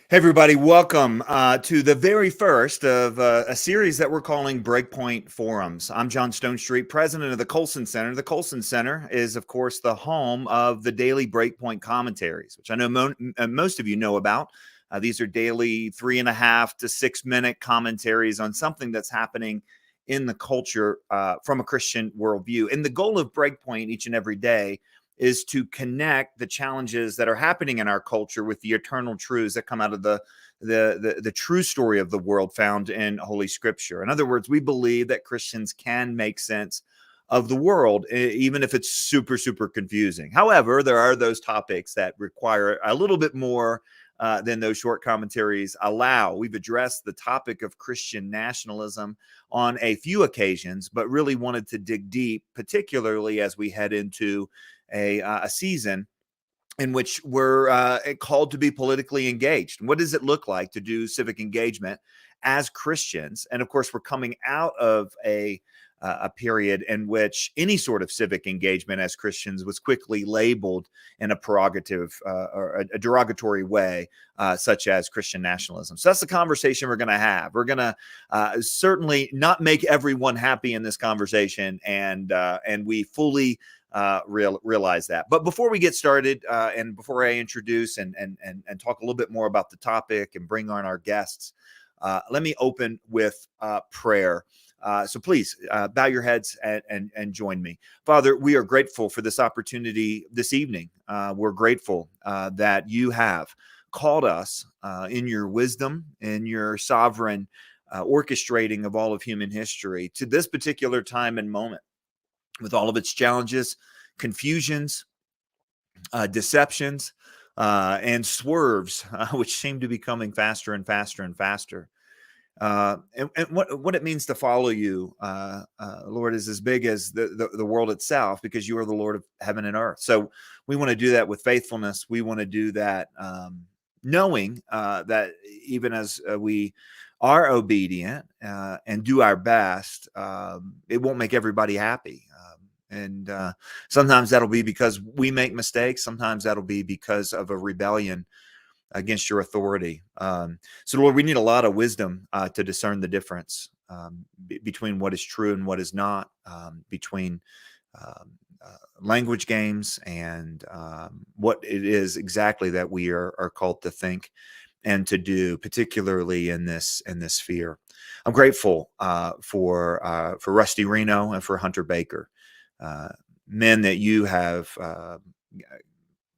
Hey, everybody, welcome to the very first of a series that we're calling Breakpoint Forums. I'm John Stonestreet, president of the Coulson Center. The Coulson Center is, of course, the home of the daily Breakpoint commentaries, which I know most of you know about. These are daily 3.5 to 6 minute commentaries on something that's happening in the culture from a Christian worldview. And the goal of Breakpoint each and every day is to connect the challenges that are happening in our culture with the eternal truths that come out of the true story of the world found in Holy Scripture. In other words, we believe that Christians can make sense of the world, even if it's super, super confusing. However, there are those topics that require a little bit more than those short commentaries allow. We've addressed the topic of Christian nationalism on a few occasions, but really wanted to dig deep, particularly as we head into a season in which we're called to be politically engaged. What does it look like to do civic engagement as Christians? And of course, we're coming out of a period in which any sort of civic engagement as Christians was quickly labeled in a prerogative or a derogatory way, such as Christian nationalism. So that's the conversation we're going to have. We're going to certainly not make everyone happy in this conversation, and we fully realize that. But before we get started, and before I introduce and talk a little bit more about the topic and bring on our guests, let me open with prayer. So please bow your heads and join me. Father, we are grateful for this opportunity this evening. We're grateful that you have called us in your wisdom, in your sovereign orchestrating of all of human history to this particular time and moment, with all of its challenges, confusions, deceptions, and swerves, which seem to be coming faster and faster and faster. And what it means to follow you, Lord, is as big as the world itself, because you are the Lord of heaven and earth. So we want to do that with faithfulness. We want to do that knowing that even as we are obedient and do our best, it won't make everybody happy. And sometimes that'll be because we make mistakes. Sometimes that'll be because of a rebellion against your authority. So, Lord, we need a lot of wisdom to discern the difference between what is true and what is not, between language games and what it is exactly that we are called to think and to do, particularly in this sphere. I'm grateful for Rusty Reno and for Hunter Baker, men that you have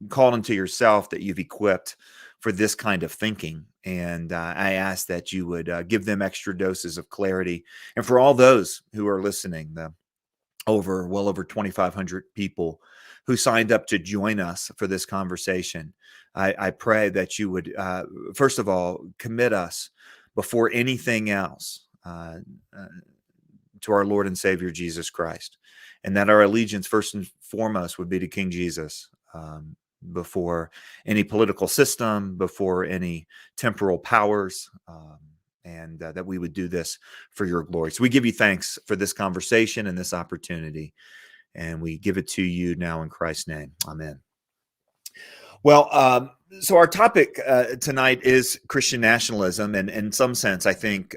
called into yourself, that you've equipped for this kind of thinking. And I ask that you would give them extra doses of clarity. And for all those who are listening, the well over 2,500 people who signed up to join us for this conversation, I pray that you would, first of all, commit us before anything else to our Lord and Savior, Jesus Christ, and that our allegiance first and foremost would be to King Jesus, before any political system, before any temporal powers, and that we would do this for your glory. So we give you thanks for this conversation and this opportunity, and we give it to you now in Christ's name. Amen. Well, so our topic tonight is Christian nationalism, and in some sense, I think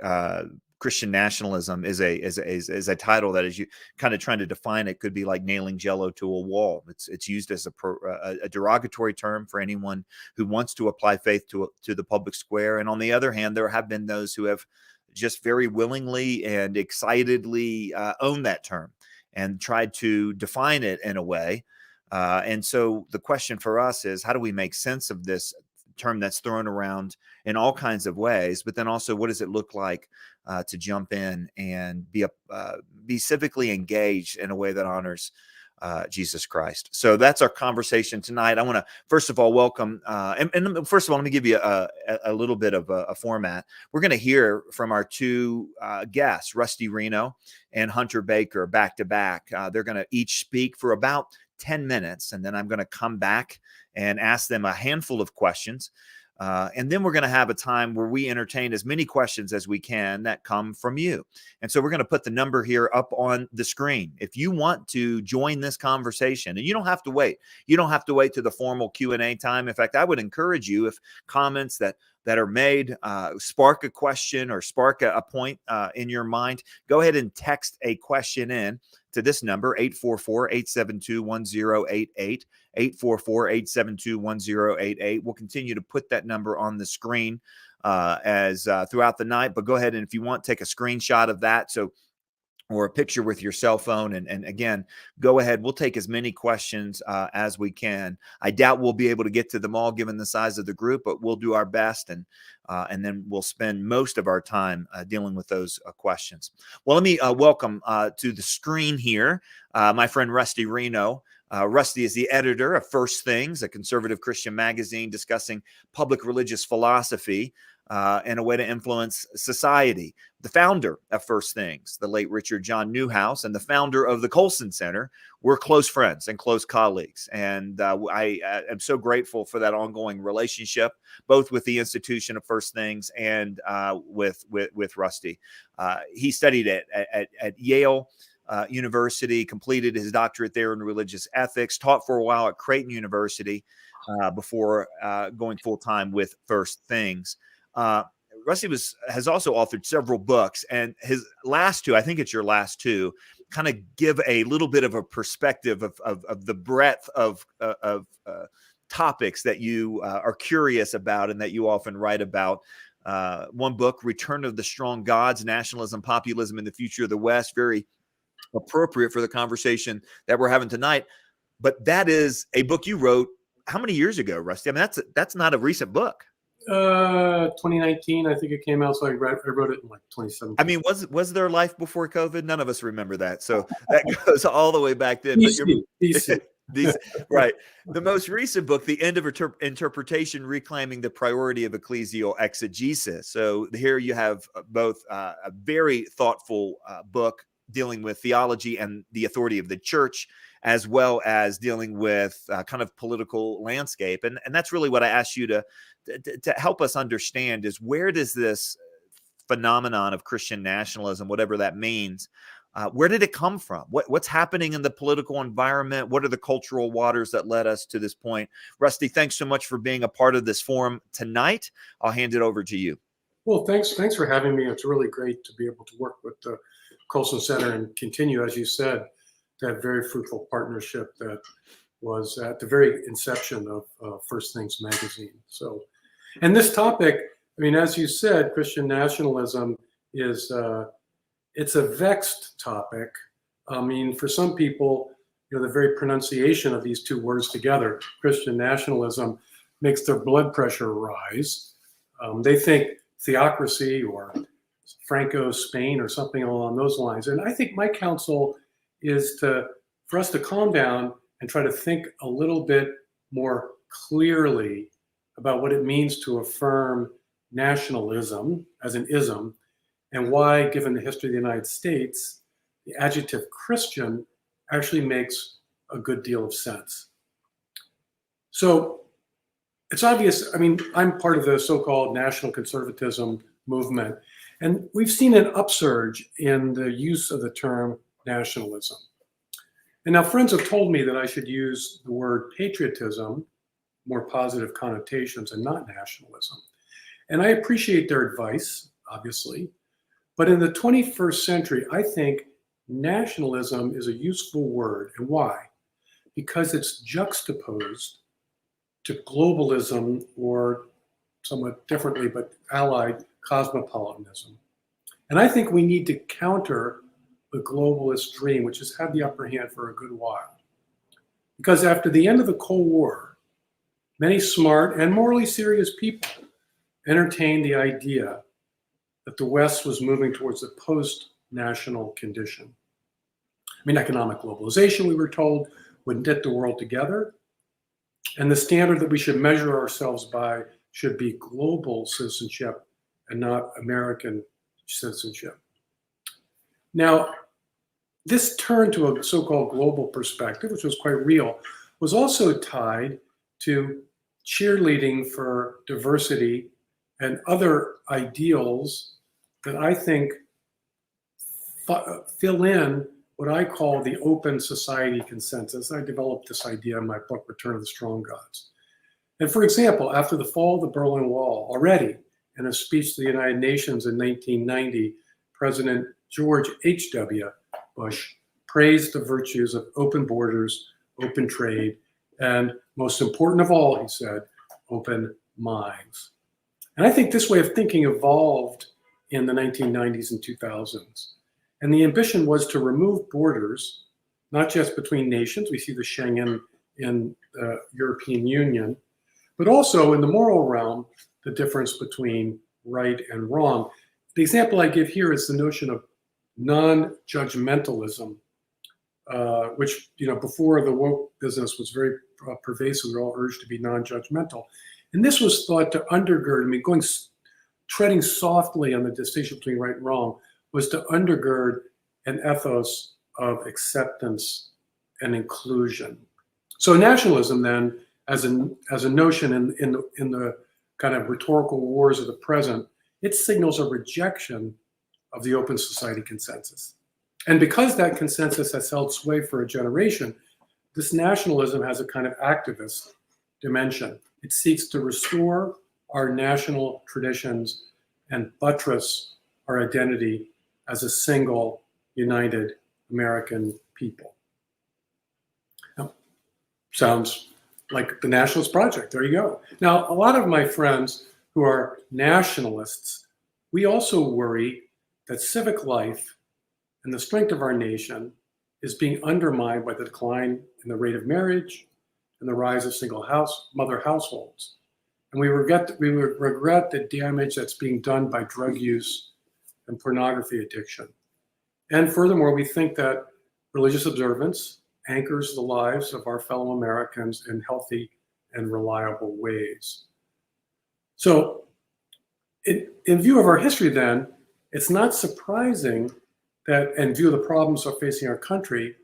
Christian nationalism is a title that, as you kind of trying to define it, could be like nailing Jello to a wall. It's used as a derogatory term for anyone who wants to apply faith to the public square. And on the other hand, there have been those who have just very willingly and excitedly owned that term and tried to define it in a way. And so the question for us is, how do we make sense of this term that's thrown around in all kinds of ways, but then also what does it look like to jump in and be civically engaged in a way that honors Jesus Christ? So that's our conversation tonight. I want to first of all welcome, and first of all, let me give you a little bit of a format. We're going to hear from our two guests, Rusty Reno and Hunter Baker, back to back. They're going to each speak for about 10 minutes, and then I'm going to come back and ask them a handful of questions. And then we're going to have a time where we entertain as many questions as we can that come from you. And so we're going to put the number here up on the screen. If you want to join this conversation, and you don't have to wait. You don't have to wait to the formal Q&A time. In fact, I would encourage you, if comments that that are made. Spark a question or spark a point in your mind. Go ahead and text a question in to this number, 844-872-1088, 844-872-1088. We'll continue to put that number on the screen as throughout the night, but go ahead and if you want, take a screenshot of that. Or a picture with your cell phone. And again, go ahead. We'll take as many questions as we can. I doubt we'll be able to get to them all given the size of the group, but we'll do our best. And then we'll spend most of our time dealing with those questions. Well, let me welcome to the screen here my friend Rusty Reno. Rusty is the editor of First Things, a conservative Christian magazine discussing public religious philosophy and a way to influence society. The founder of First Things, the late Richard John Newhouse, and the founder of the Coulson Center were close friends and close colleagues. And I am so grateful for that ongoing relationship, both with the institution of First Things and with Rusty. He studied at Yale University, completed his doctorate there in religious ethics, taught for a while at Creighton University before going full-time with First Things. Rusty has also authored several books, and his last two, I think it's your last two, kind of give a little bit of a perspective of the breadth of topics that you are curious about and that you often write about. One book, Return of the Strong Gods, Nationalism, Populism, and the Future of the West, very appropriate for the conversation that we're having tonight. But that is a book you wrote how many years ago, Rusty? I mean, that's not a recent book. 2019, I think it came out. So I wrote it in like 2017. I mean, was there life before COVID? None of us remember that. So that goes all the way back then. DC. Right. The most recent book, The End of Interpretation, Reclaiming the Priority of Ecclesial Exegesis. So here you have both a very thoughtful book dealing with theology and the authority of the church, as well as dealing with kind of political landscape. And that's really what I asked you to help us understand is, where does this phenomenon of Christian nationalism, whatever that means, where did it come from? What's happening in the political environment? What are the cultural waters that led us to this point? Rusty, thanks so much for being a part of this forum tonight. I'll hand it over to you. Well, thanks for having me. It's really great to be able to work with the Coulson Center and continue, as you said, that very fruitful partnership that was at the very inception of First Things magazine. So, and this topic, I mean, as you said, Christian nationalism is, it's a vexed topic. I mean, for some people, you know, the very pronunciation of these two words together, Christian nationalism, makes their blood pressure rise. They think theocracy or Franco Spain or something along those lines. And I think my counsel is for us to calm down and try to think a little bit more clearly about what it means to affirm nationalism as an ism, and why, given the history of the United States, the adjective Christian actually makes a good deal of sense. So it's obvious, I mean, I'm part of the so-called national conservatism movement, and we've seen an upsurge in the use of the term nationalism. And now friends have told me that I should use the word patriotism, more positive connotations, and not nationalism. And I appreciate their advice, obviously. But in the 21st century, I think nationalism is a useful word. And why? Because it's juxtaposed to globalism, or somewhat differently, but allied cosmopolitanism. And I think we need to counter the globalist dream, which has had the upper hand for a good while. Because after the end of the Cold War, many smart and morally serious people entertained the idea that the West was moving towards a post-national condition. I mean, economic globalization, we were told, would knit the world together. And the standard that we should measure ourselves by should be global citizenship and not American citizenship. Now, this turn to a so-called global perspective, which was quite real, was also tied to cheerleading for diversity and other ideals that I think fill in what I call the open society consensus. I developed this idea in my book, Return of the Strong Gods. And for example, after the fall of the Berlin Wall, already in a speech to the United Nations in 1990, President George H.W. Bush praised the virtues of open borders, open trade, and most important of all, he said, open minds. And I think this way of thinking evolved in the 1990s and 2000s. And the ambition was to remove borders, not just between nations, we see the Schengen in the European Union, but also in the moral realm, the difference between right and wrong. The example I give here is the notion of non-judgmentalism, which, before the woke business was very pervasive, we were all urged to be non-judgmental. And this was thought to undergird, treading softly on the distinction between right and wrong, was to undergird an ethos of acceptance and inclusion. So nationalism then, as a notion in the kind of rhetorical wars of the present, it signals a rejection of the open society consensus. And because that consensus has held sway for a generation, this nationalism has a kind of activist dimension. It seeks to restore our national traditions and buttress our identity as a single, united American people. Now, sounds like the Nationalist Project. There you go. Now, a lot of my friends who are nationalists, we also worry that civic life and the strength of our nation is being undermined by the decline in the rate of marriage and the rise of single mother households. And we regret the damage that's being done by drug use and pornography addiction. And furthermore, we think that religious observance anchors the lives of our fellow Americans in healthy and reliable ways. So in view of our history then, it's not surprising that, in view of the problems that are facing our country,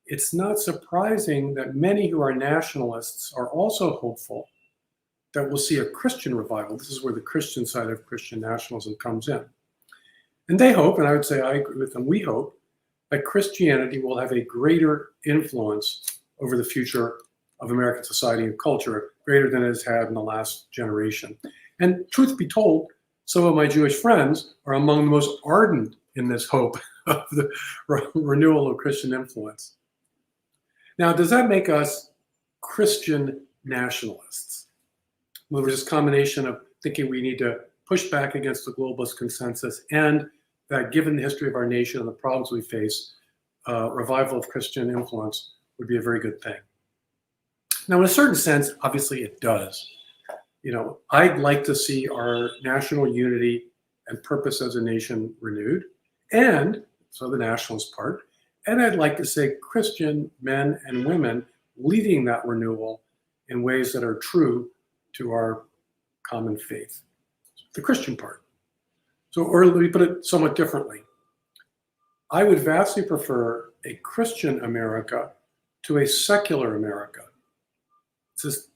it's not surprising that many who are nationalists are also hopeful that we'll see a Christian revival. This is where the Christian side of Christian nationalism comes in. And they hope, and I would say I agree with them, we hope that Christianity will have a greater influence over the future of American society and culture, greater than it has had in the last generation. And truth be told, some of my Jewish friends are among the most ardent in this hope of the renewal of Christian influence. Now, does that make us Christian nationalists? Well, there's this combination of thinking we need to push back against the globalist consensus, and that given the history of our nation and the problems we face, revival of Christian influence would be a very good thing. Now, in a certain sense, obviously it does. I'd like to see our national unity and purpose as a nation renewed, and so the nationalist part, and I'd like to see Christian men and women leading that renewal in ways that are true to our common faith, the Christian part. So, or let me put it somewhat differently. I would vastly prefer a Christian America to a secular America. It's as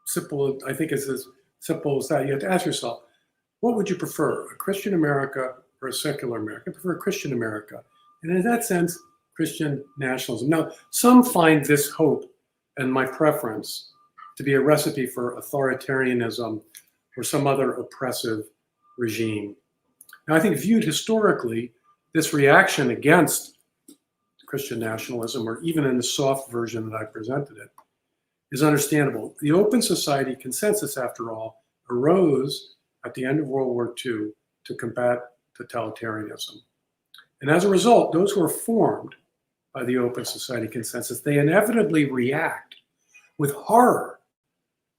simple, I think it's as simple as that. You have to ask yourself, what would you prefer, a Christian America or a secular America? I prefer a Christian America. And in that sense, Christian nationalism. Now, some find this hope and my preference to be a recipe for authoritarianism or some other oppressive regime. Now, I think viewed historically, this reaction against Christian nationalism, or even in the soft version that I presented it, is understandable. The open society consensus, after all, arose at the end of World War II to combat totalitarianism. And as a result, those who are formed by the open society consensus, they inevitably react with horror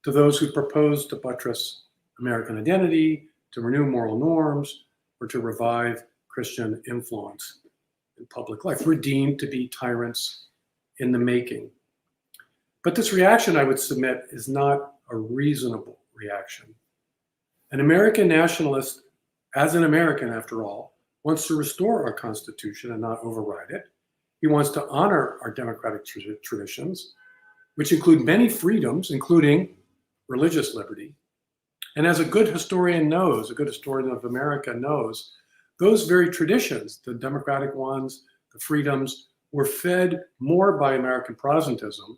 to those who propose to buttress American identity, to renew moral norms, or to revive Christian influence in public life. We're deemed to be tyrants in the making. But this reaction, I would submit, is not a reasonable reaction. An American nationalist, as an American after all, wants to restore our Constitution and not override it. He wants to honor our democratic traditions, which include many freedoms, including religious liberty. And as a good historian knows, a good historian of America knows, those very traditions, the democratic ones, the freedoms, were fed more by American Protestantism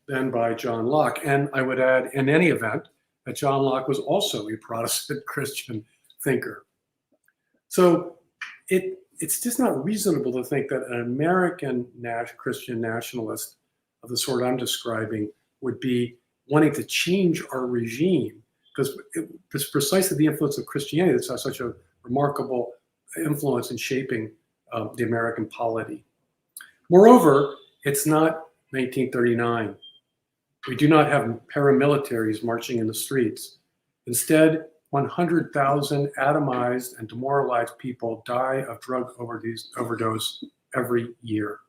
than by John Locke. And I would add, in any event, that John Locke was also a Protestant Christian thinker. So it's just not reasonable to think that an American Christian nationalist of the sort I'm describing would be wanting to change our regime, because it's precisely the influence of Christianity that's had such a remarkable influence in shaping the American polity. Moreover, it's not 1939. We do not have paramilitaries marching in the streets. Instead, 100,000 atomized and demoralized people die of drug overdose every year.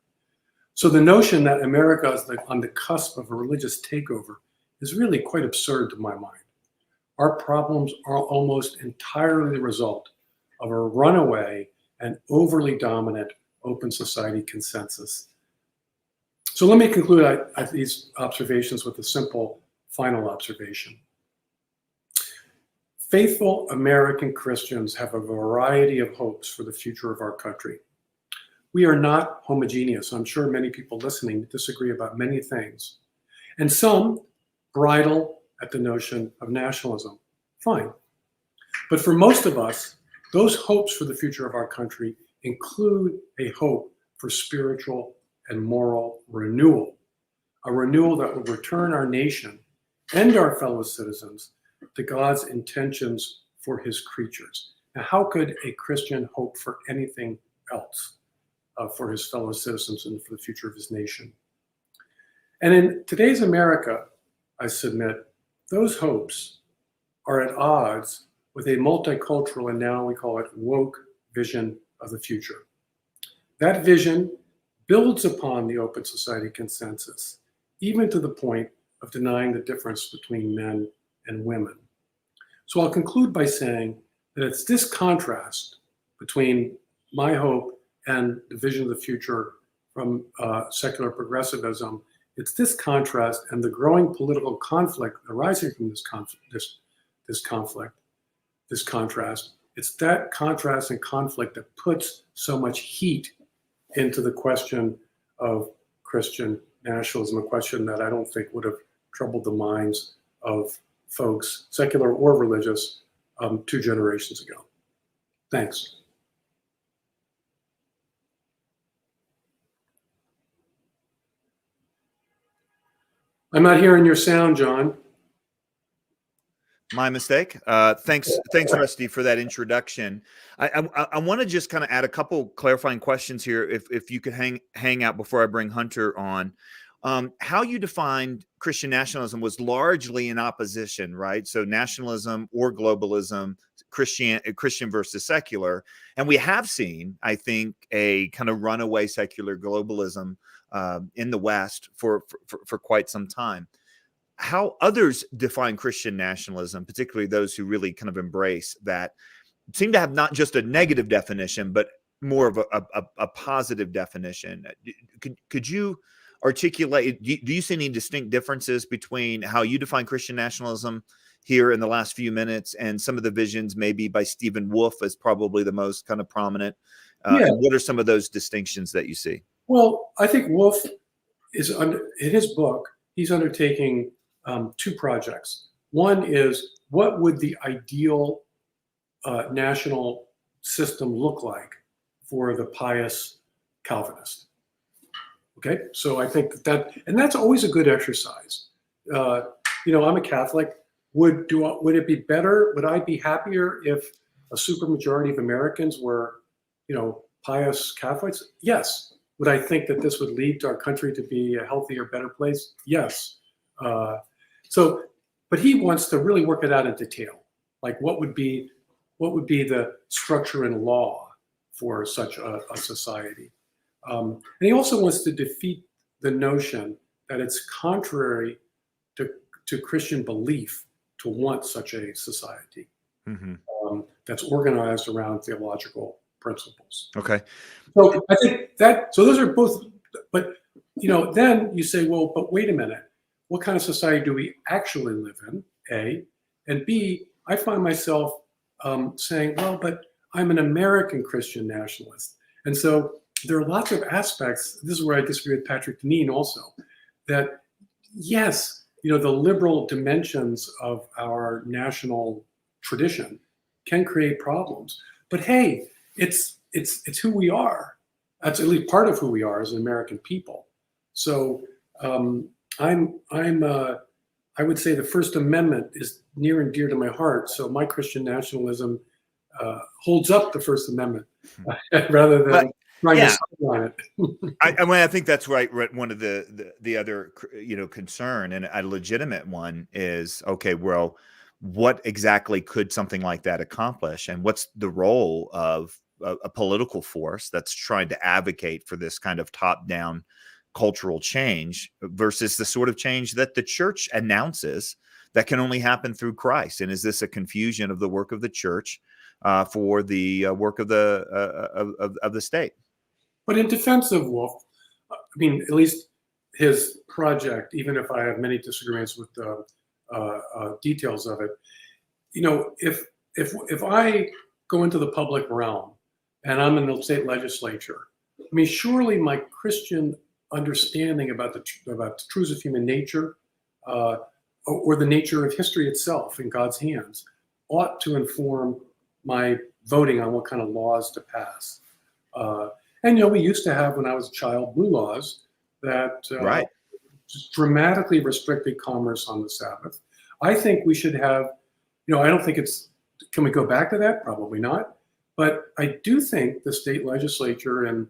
So the notion that America is on the cusp of a religious takeover is really quite absurd to my mind. Our problems are almost entirely the result of a runaway and overly dominant open society consensus. So let me conclude these observations with a simple final observation. Faithful American Christians have a variety of hopes for the future of our country. We are not homogeneous. I'm sure many people listening disagree about many things. And some bridle at the notion of nationalism. Fine. But for most of us, those hopes for the future of our country include a hope for spiritual and moral renewal, a renewal that will return our nation and our fellow citizens to God's intentions for his creatures. Now, how could a Christian hope for anything else for his fellow citizens and for the future of his nation? And in today's America, I submit, those hopes are at odds with a multicultural, and now we call it woke, vision of the future. That vision builds upon the open society consensus, even to the point of denying the difference between men and women. So I'll conclude by saying that it's this contrast between my hope and the vision of the future from secular progressivism. It's this contrast and the growing political conflict arising from this contrast. It's that contrast and conflict that puts so much heat into the question of Christian nationalism, a question that I don't think would have troubled the minds of folks, secular or religious, 2 generations ago. Thanks. I'm not hearing your sound, John. My mistake. Thanks, Rusty, for that introduction. I want to just kind of add a couple clarifying questions here, if you could hang out before I bring Hunter on. How you defined Christian nationalism was largely in opposition, right? So nationalism or globalism, Christian versus secular, and we have seen, I think, a kind of runaway secular globalism in the West for quite some time. How others define Christian nationalism, particularly those who really kind of embrace that, seem to have not just a negative definition, but more of a positive definition. Could you articulate, do you see any distinct differences between how you define Christian nationalism here in the last few minutes and some of the visions maybe by Stephen Wolfe as probably the most kind of prominent? Yeah. And what are some of those distinctions that you see? Well, I think Wolfe is, in his book, he's undertaking 2 projects. One is, what would the ideal national system look like for the pious Calvinist? Okay, so I think and that's always a good exercise. I'm a Catholic. Would it be better? Would I be happier if a supermajority of Americans were, pious Catholics? Yes. Would I think that this would lead to our country to be a healthier, better place? Yes. But he wants to really work it out in detail. Like what would be the structure and law for such a society? And he also wants to defeat the notion that it's contrary to Christian belief to want such a society that's organized around theological principles. Okay. So I think so those are both, but then you say, well, but wait a minute. What kind of society do we actually live in, A? And B, I find myself saying, well, but I'm an American Christian nationalist. And so there are lots of aspects, this is where I disagree with Patrick Deneen also, that yes, the liberal dimensions of our national tradition can create problems. But hey, it's who we are. That's at least part of who we are as an American people. So I would say the First Amendment is near and dear to my heart. So my Christian nationalism holds up the First Amendment rather than trying to sideline it. I think that's right. One of the other concern, and a legitimate one, is okay. Well, what exactly could something like that accomplish, and what's the role of a political force that's trying to advocate for this kind of top-down cultural change versus the sort of change that the church announces that can only happen through Christ? And is this a confusion of the work of the church for the work of the state? But in defense of Wolf, I mean, at least his project, even if I have many disagreements with the details of it, if I go into the public realm and I'm in the state legislature, I mean, surely my Christian understanding about the truths of human nature or the nature of history itself in God's hands ought to inform my voting on what kind of laws to pass. And we used to have, when I was a child, blue laws that just dramatically restricted commerce on the Sabbath. I think we should have, I don't think can we go back to that? Probably not. But I do think the state legislature in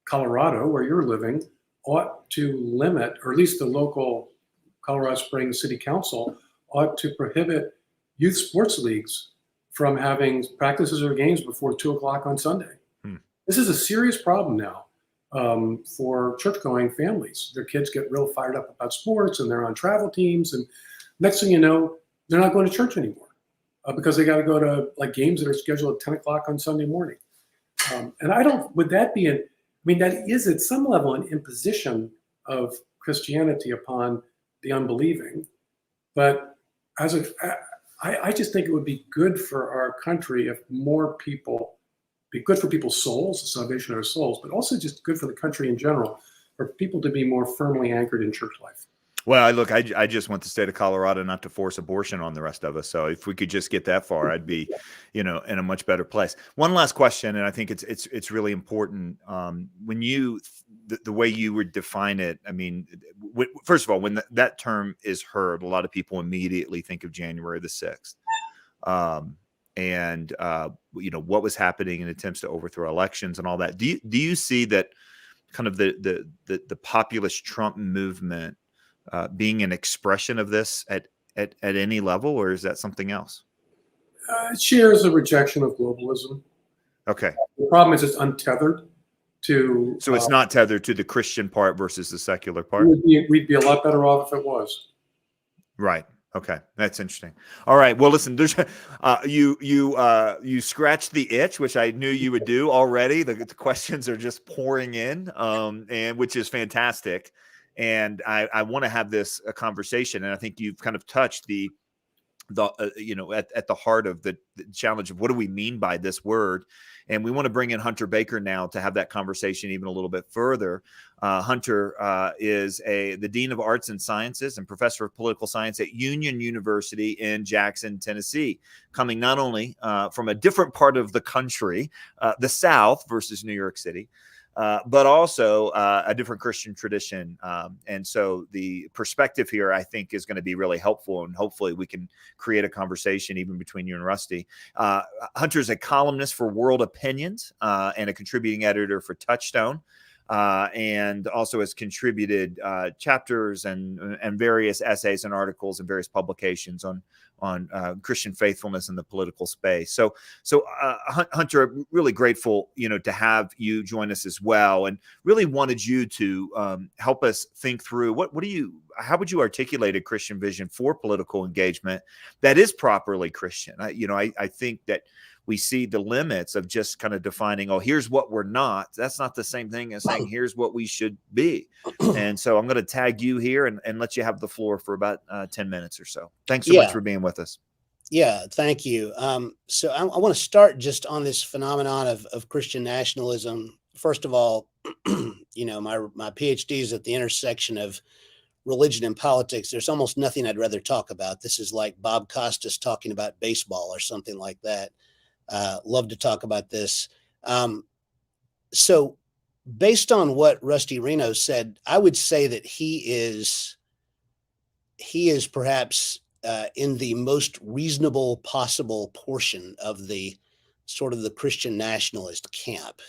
Colorado, where you're living, ought to limit, or at least the local Colorado Springs City Council ought to prohibit youth sports leagues from having practices or games before 2:00 on Sunday. This is a serious problem now for church-going families. Their kids get real fired up about sports, and they're on travel teams, and next thing you know, they're not going to church anymore because they got to go to games that are scheduled at 10:00 on Sunday morning. And would that be that is at some level an imposition of Christianity upon the unbelieving. But I just think it would be good for our country if more people, be good for people's souls, the salvation of their souls, but also just good for the country in general, for people to be more firmly anchored in church life. Well, look, I just want the state of Colorado not to force abortion on the rest of us. So if we could just get that far, I'd be, in a much better place. One last question, and I think it's really important. When the way you would define it, I mean, first of all, when that term is heard, a lot of people immediately think of January the 6th. And what was happening in attempts to overthrow elections and all that. Do you see that kind of the populist Trump movement being an expression of this at any level, or is that something else? It shares a rejection of globalism. Okay. The problem is it's untethered to. So it's not tethered to the Christian part versus the secular part. We'd be a lot better off if it was. Right. Okay, that's interesting. All right. Well, listen, there's you scratched the itch, which I knew you would do already. The questions are just pouring in, and which is fantastic. And I want to have this conversation, and I think you've kind of touched the at the heart of the challenge of what do we mean by this word. And we want to bring in Hunter Baker now to have that conversation even a little bit further. Hunter is the Dean of Arts and Sciences and Professor of Political Science at Union University in Jackson, Tennessee, coming not only from a different part of the country, the South versus New York City, but also a different Christian tradition. And so the perspective here, I think, is going to be really helpful. And hopefully we can create a conversation even between you and Rusty. Hunter's a columnist for World Opinions and a contributing editor for Touchstone. And also has contributed chapters and various essays and articles and various publications on Christian faithfulness in the political space. So Hunter, really grateful, to have you join us as well, and really wanted you to help us think through how would you articulate a Christian vision for political engagement that is properly Christian? I think that we see the limits of just kind of defining, here's what we're not. That's not the same thing as saying, here's what we should be. And so I'm going to tag you here and let you have the floor for about 10 minutes or so. Thanks so much for being with us. Yeah, thank you. So I want to start just on this phenomenon of Christian nationalism. First of all, my Ph.D. is at the intersection of religion and politics, there's almost nothing I'd rather talk about. This is like Bob Costas talking about baseball or something like that. Love to talk about this. So based on what Rusty Reno said, I would say that he is perhaps in the most reasonable possible portion of the sort of the Christian nationalist camp.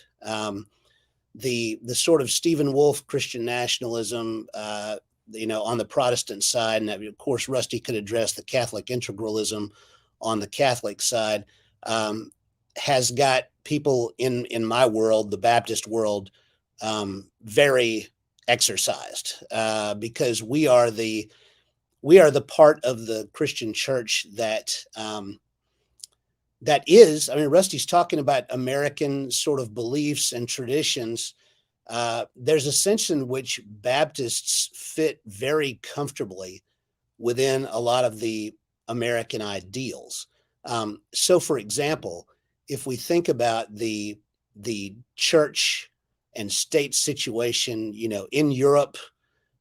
The sort of Stephen Wolfe Christian nationalism, on the Protestant side, and of course Rusty could address the Catholic integralism on the Catholic side, has got people in my world, the Baptist world, very exercised, because we are the part of the Christian church that is, I mean, Rusty's talking about American sort of beliefs and traditions. There's a sense in which Baptists fit very comfortably within a lot of the American ideals. So, for example, if we think about the church and state situation, in Europe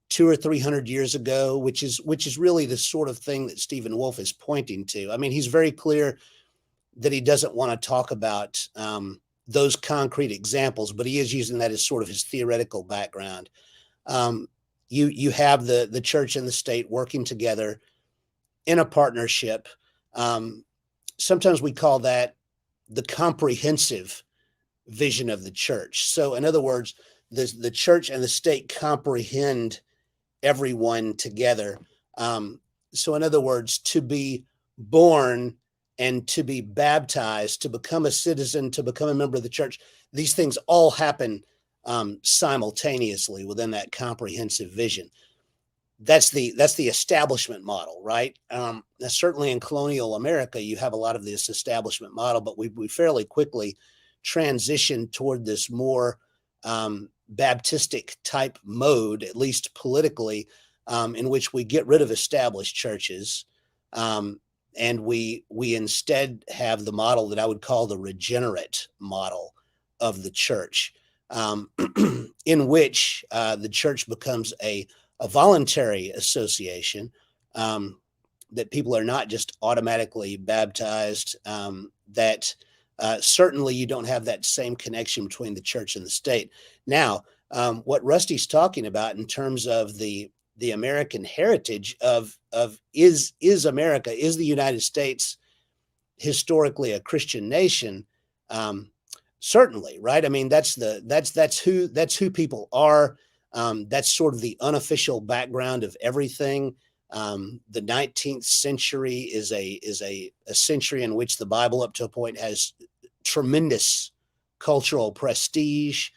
200 or 300 years ago, which is really the sort of thing that Stephen Wolfe is pointing to. I mean, he's very clear that he doesn't want to talk about those concrete examples, but he is using that as sort of his theoretical background. You have the church and the state working together in a partnership. Sometimes we call that the comprehensive vision of the church. So in other words, the church and the state comprehend everyone together. So in other words, to be born and to be baptized, to become a citizen, to become a member of the church, these things all happen simultaneously within that comprehensive vision. That's the establishment model, right? Certainly in colonial America, you have a lot of this establishment model, but we fairly quickly transitioned toward this more Baptistic type mode, at least politically, in which we get rid of established churches, and we instead have the model that I would call the regenerate model of the church, in which the church becomes a voluntary association, that people are not just automatically baptized, that certainly you don't have that same connection between the church and the state. Now, what Rusty's talking about in terms of the American heritage of is America, is the United States historically a Christian nation? Certainly, right? I mean, that's who people are. That's sort of the unofficial background of everything. The 19th century is a century in which the Bible, up to a point, has tremendous cultural prestige.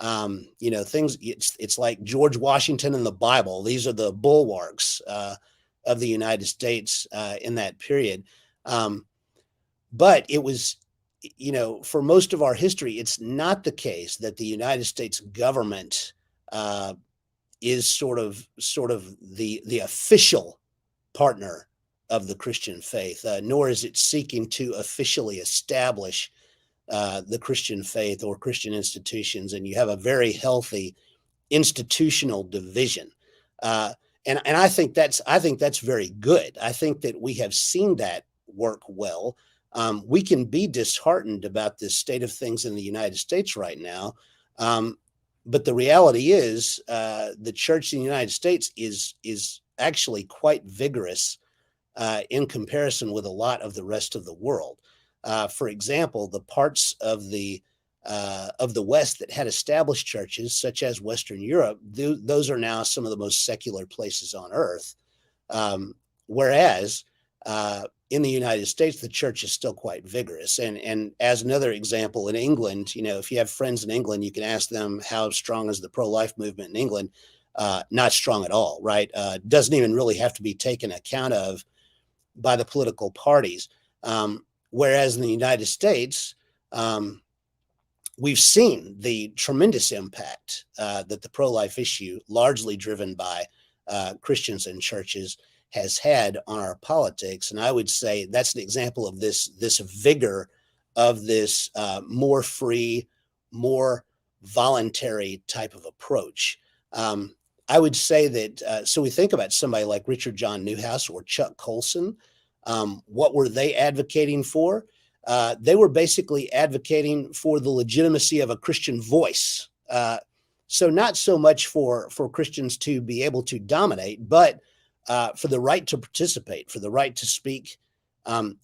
Things. It's like George Washington and the Bible. These are the bulwarks of the United States in that period. But it was, for most of our history, it's not the case that the United States government is sort of the official partner of the Christian faith, nor is it seeking to officially establish the Christian faith or Christian institutions. And you have a very healthy institutional division, and I think that's very good. I think that we have seen that work well. We can be disheartened about this state of things in the United States right now. But the reality is, the church in the United States is actually quite vigorous in comparison with a lot of the rest of the world. For example, the parts of the West that had established churches, such as Western Europe, those are now some of the most secular places on earth. Whereas in the United States, the church is still quite vigorous. And as another example, in England, if you have friends in England, you can ask them how strong is the pro-life movement in England. Not strong at all, right? Doesn't even really have to be taken account of by the political parties. Whereas in the United States, we've seen the tremendous impact that the pro-life issue, largely driven by Christians and churches, has had on our politics. And I would say that's an example of this vigor of this more free, more voluntary type of approach. I would say that, so we think about somebody like Richard John Newhouse or Chuck Colson. What were they advocating for? They were basically advocating for the legitimacy of a Christian voice. So not so much for Christians to be able to dominate, but for the right to participate, for the right to speak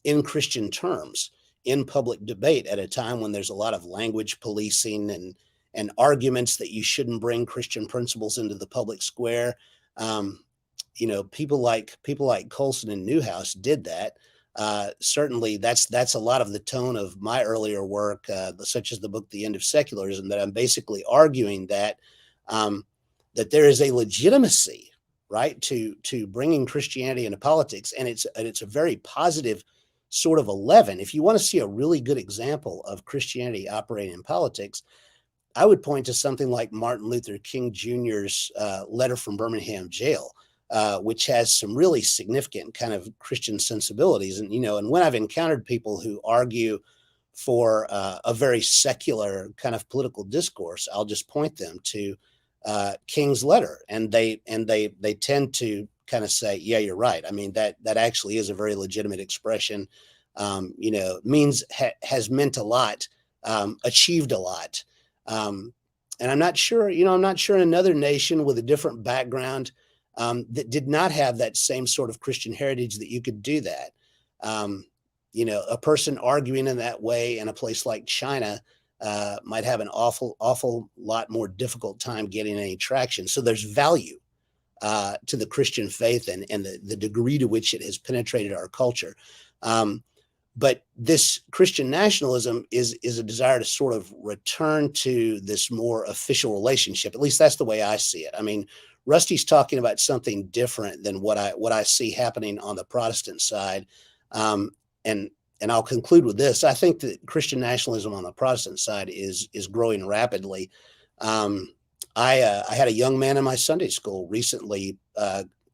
in Christian terms in public debate at a time when there's a lot of language policing and arguments that you shouldn't bring Christian principles into the public square. People like Colson and Newhouse did that. Certainly, that's a lot of the tone of my earlier work, such as the book "The End of Secularism," that I'm basically arguing that that there is a legitimacy, right, to bringing Christianity into politics, and it's a very positive sort of a leaven. If you want to see a really good example of Christianity operating in politics, I would point to something like Martin Luther King Jr.'s letter from Birmingham jail, which has some really significant kind of Christian sensibilities. And, and when I've encountered people who argue for a very secular kind of political discourse, I'll just point them to King's letter, and they tend to kind of say, yeah, you're right. I mean, that actually is a very legitimate expression. Has meant a lot, achieved a lot. And I'm not sure in another nation with a different background that did not have that same sort of Christian heritage that you could do that. A person arguing in that way in a place like China might have an awful lot more difficult time getting any traction. So there's value to the Christian faith and the degree to which it has penetrated our culture. But this Christian nationalism is a desire to sort of return to this more official relationship. At least that's the way I see it. I mean, Rusty's talking about something different than what I see happening on the Protestant side. And I'll conclude with this. I think that Christian nationalism on the Protestant side is growing rapidly. I had a young man in my Sunday school recently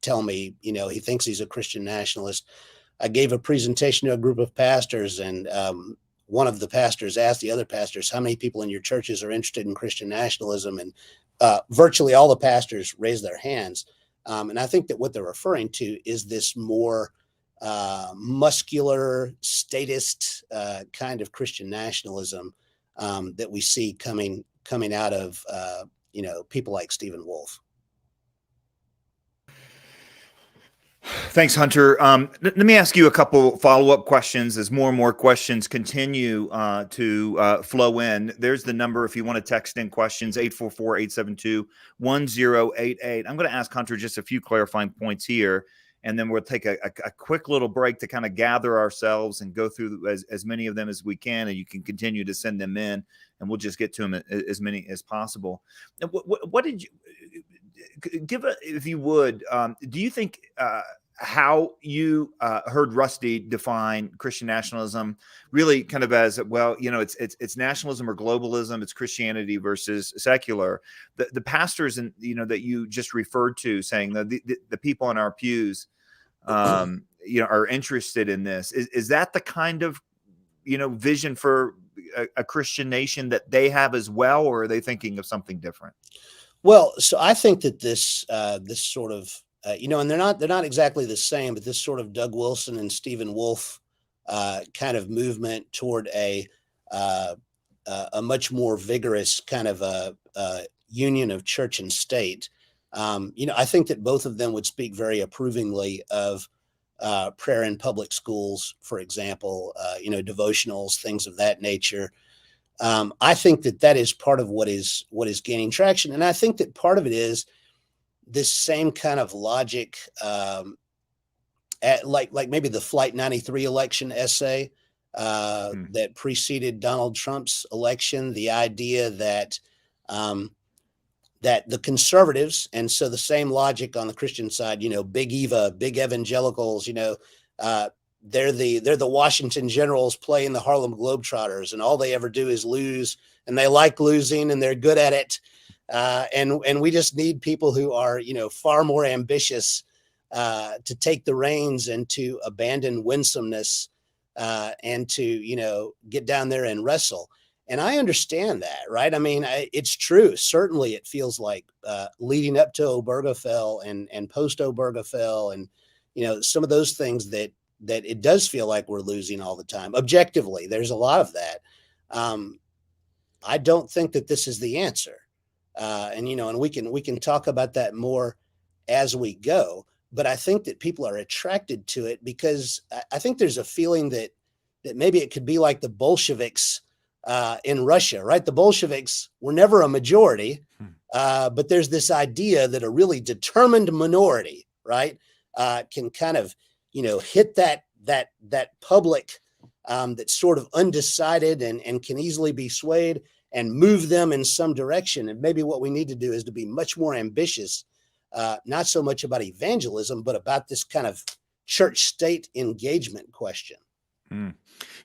tell me, he thinks he's a Christian nationalist. I gave a presentation to a group of pastors, and one of the pastors asked the other pastors, how many people in your churches are interested in Christian nationalism? And virtually all the pastors raised their hands. And I think that what they're referring to is this more muscular, statist kind of Christian nationalism that we see coming out of people like Stephen Wolfe. Thanks, Hunter. Let me ask you a couple follow-up questions as more and more questions continue to flow in. There's the number if you want to text in questions, 844-872-1088. I'm going to ask Hunter just a few clarifying points here, and then we'll take a quick little break to kind of gather ourselves and go through as many of them as we can, and you can continue to send them in, and we'll just get to them as many as possible. What did you give, if you would, do you think how you heard Rusty define Christian nationalism really kind of as, well, it's nationalism or globalism, it's Christianity versus secular. The pastors that you just referred to saying that the people in our pews are interested in this. Is that the kind of vision for a Christian nation that they have as well, or are they thinking of something different? Well, so I think that this sort of and they're not exactly the same, but this sort of Doug Wilson and Stephen Wolfe kind of movement toward a much more vigorous kind of a union of church and state. I think that both of them would speak very approvingly of prayer in public schools, for example, devotionals, things of that nature. I think that is part of what is gaining traction, and I think that part of it is this same kind of logic, like maybe the Flight 93 election essay that preceded Donald Trump's election. The idea that that the conservatives, and so the same logic on the Christian side, big Eva, big evangelicals, they're the Washington Generals playing the Harlem Globetrotters, and all they ever do is lose, and they like losing, and they're good at it. And we just need people who are, far more ambitious to take the reins and to abandon winsomeness and to, get down there and wrestle. And I understand that, right? I mean, it's true. Certainly, it feels like leading up to Obergefell and post Obergefell, and some of those things that it does feel like we're losing all the time. Objectively, there's a lot of that. I don't think that this is the answer, and we can talk about that more as we go. But I think that people are attracted to it because I think there's a feeling that maybe it could be like the Bolsheviks in Russia, right? The Bolsheviks were never a majority, but there's this idea that a really determined minority, right, can kind of, hit that public that's sort of undecided and can easily be swayed and move them in some direction. And maybe what we need to do is to be much more ambitious, not so much about evangelism, but about this kind of church-state engagement question.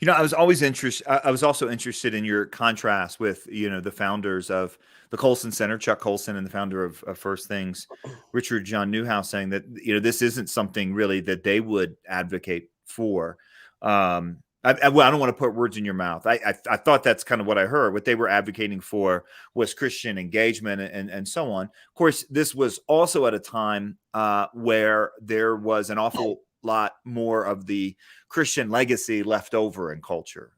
I was always interested. I was also interested in your contrast with, the founders of the Coulson Center, Chuck Colson, and the founder of First Things, Richard John Newhouse, saying that, this isn't something really that they would advocate for. I don't want to put words in your mouth. I thought that's kind of what I heard. What they were advocating for was Christian engagement and so on. Of course, this was also at a time where there was an awful lot more of the Christian legacy left over in culture.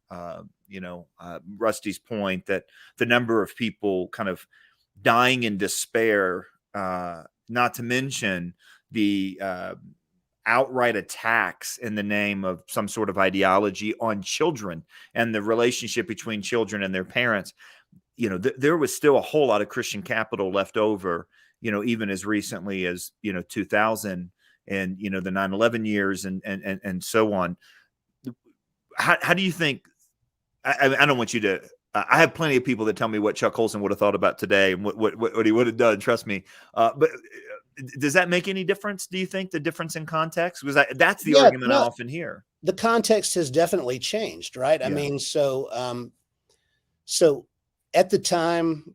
Rusty's point that the number of people kind of dying in despair, not to mention the outright attacks in the name of some sort of ideology on children and the relationship between children and their parents. There was still a whole lot of Christian capital left over, even as recently as, 2000 and, the 9/11 years and so on. How do you think, I don't want you to, I have plenty of people that tell me what Chuck Colson would have thought about today and what he would have done. Trust me. But does that make any difference? Do you think the difference in context? Because that's the argument I often hear. The context has definitely changed, right? I mean, so at the time,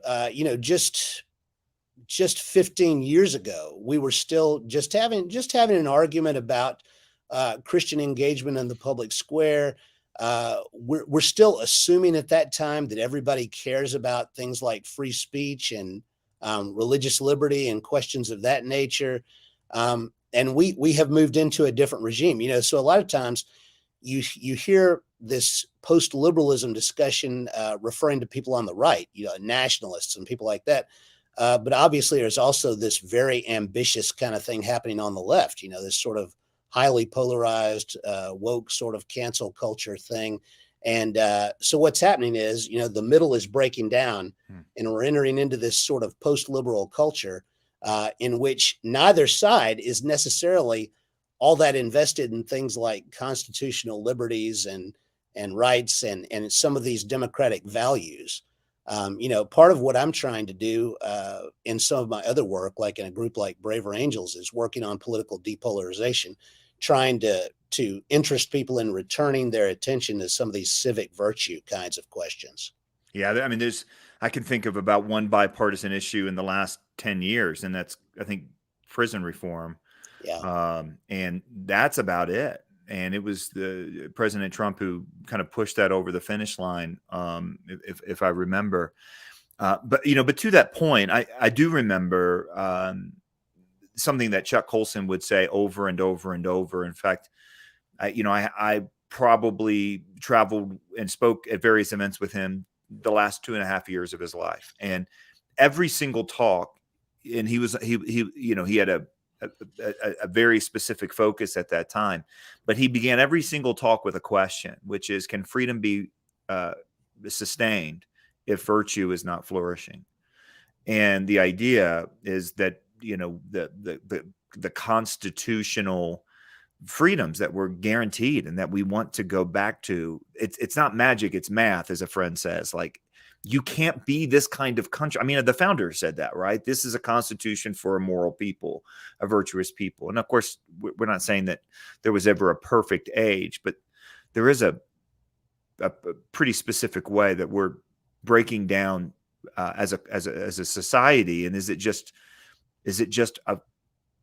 just 15 years ago, we were still just having an argument about Christian engagement in the public square. We're still assuming at that time that everybody cares about things like free speech and religious liberty and questions of that nature. And we have moved into a different regime, so a lot of times you hear this post-liberalism discussion referring to people on the right, nationalists and people like that. But obviously there's also this very ambitious kind of thing happening on the left, this sort of highly polarized, woke sort of cancel culture thing. And so what's happening is, the middle is breaking down and we're entering into this sort of post-liberal culture in which neither side is necessarily all that invested in things like constitutional liberties and rights and some of these democratic values. Part of what I'm trying to do in some of my other work, like in a group like Braver Angels, is working on political depolarization, trying to interest people in returning their attention to some of these civic virtue kinds of questions. Yeah, I mean, I can think of about one bipartisan issue in the last 10 years, and that's, I think, prison reform. Yeah. And that's about it. And it was the President Trump who kind of pushed that over the finish line, if I remember. But to that point, I do remember something that Chuck Colson would say over and over and over. In fact, I probably traveled and spoke at various events with him the last 2.5 years of his life, and every single talk, and he had a very specific focus at that time, but he began every single talk with a question, which is, can freedom be sustained if virtue is not flourishing? And the idea is that, the constitutional freedoms that we're guaranteed and that we want to go back to, it's not magic, it's math, as a friend says. Like, you can't be this kind of country. I mean, the founders said that, right? This is a constitution for a moral people, a virtuous people. And of course, we're not saying that there was ever a perfect age, but there is a pretty specific way that we're breaking down as a society. And is it just a,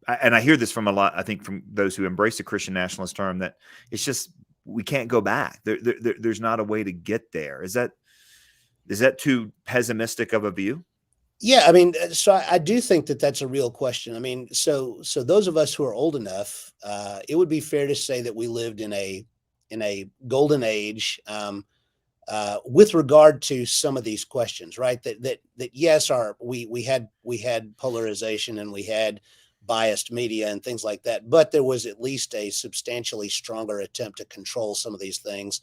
and I hear this from a lot, I think, from those who embrace the Christian nationalist term, that it's just, we can't go back. There's not a way to get there. Is that, Is that too pessimistic of a view? Yeah, I mean, so I do think that that's a real question. I mean, so those of us who are old enough, it would be fair to say that we lived in a golden age with regard to some of these questions, right? That yes, we had polarization and we had biased media and things like that, but there was at least a substantially stronger attempt to control some of these things,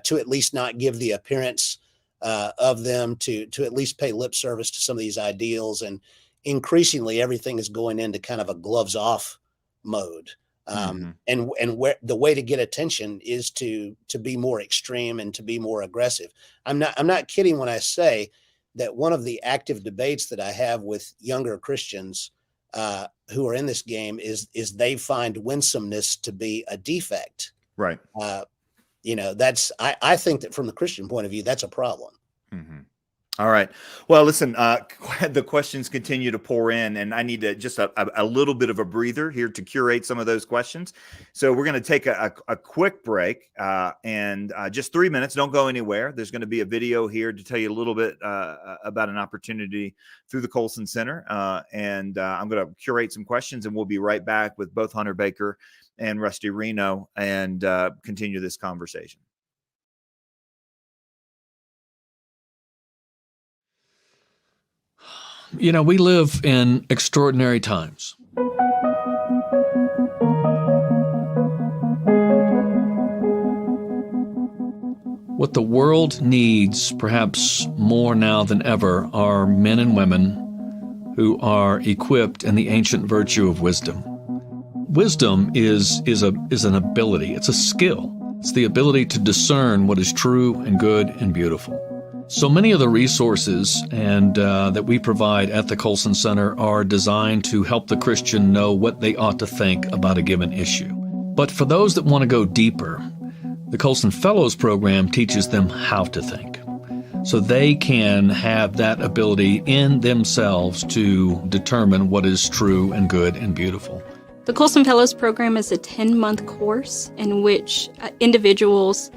to at least not give the appearance of them, to at least pay lip service to some of these ideals. And increasingly everything is going into kind of a gloves off mode. And where the way to get attention is to be more extreme and to be more aggressive. I'm not kidding when I say that one of the active debates that I have with younger Christians who are in this game is they find winsomeness to be a defect. Right. That's, I think that from the Christian point of view, that's a problem. Mm-hmm. All right. Well, listen, the questions continue to pour in, and I need to just a little bit of a breather here to curate some of those questions. So we're going to take a quick break and just 3 minutes. Don't go anywhere. There's going to be a video here to tell you a little bit about an opportunity through the Coulson Center. And I'm going to curate some questions, and we'll be right back with both Hunter Baker and Rusty Reno and continue this conversation. You know, we live in extraordinary times. What the world needs, perhaps more now than ever, are men and women who are equipped in the ancient virtue of wisdom. Wisdom is an ability. It's a skill. It's the ability to discern what is true and good and beautiful. So many of the resources that we provide at the Coulson Center are designed to help the Christian know what they ought to think about a given issue. But for those that want to go deeper, the Coulson Fellows program teaches them how to think, so they can have that ability in themselves to determine what is true and good and beautiful. The Coulson Fellows program is a 10-month course in which individuals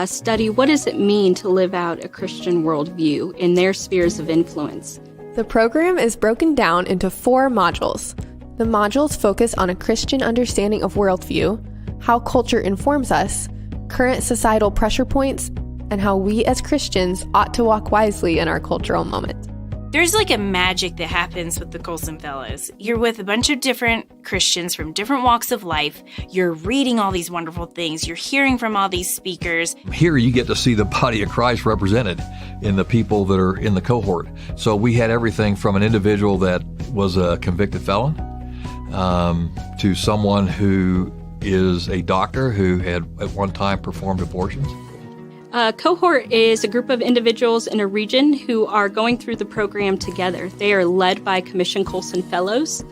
study what does it mean to live out a Christian worldview in their spheres of influence. The program is broken down into 4 modules. The modules focus on a Christian understanding of worldview, how culture informs us, current societal pressure points, and how we as Christians ought to walk wisely in our cultural moment. There's like a magic that happens with the Coulson Fellows. You're with a bunch of different Christians from different walks of life. You're reading all these wonderful things. You're hearing from all these speakers. Here you get to see the body of Christ represented in the people that are in the cohort. So we had everything from an individual that was a convicted felon to someone who is a doctor who had at one time performed abortions. A cohort is a group of individuals in a region who are going through the program together. They are led by Commission Coulson Fellows,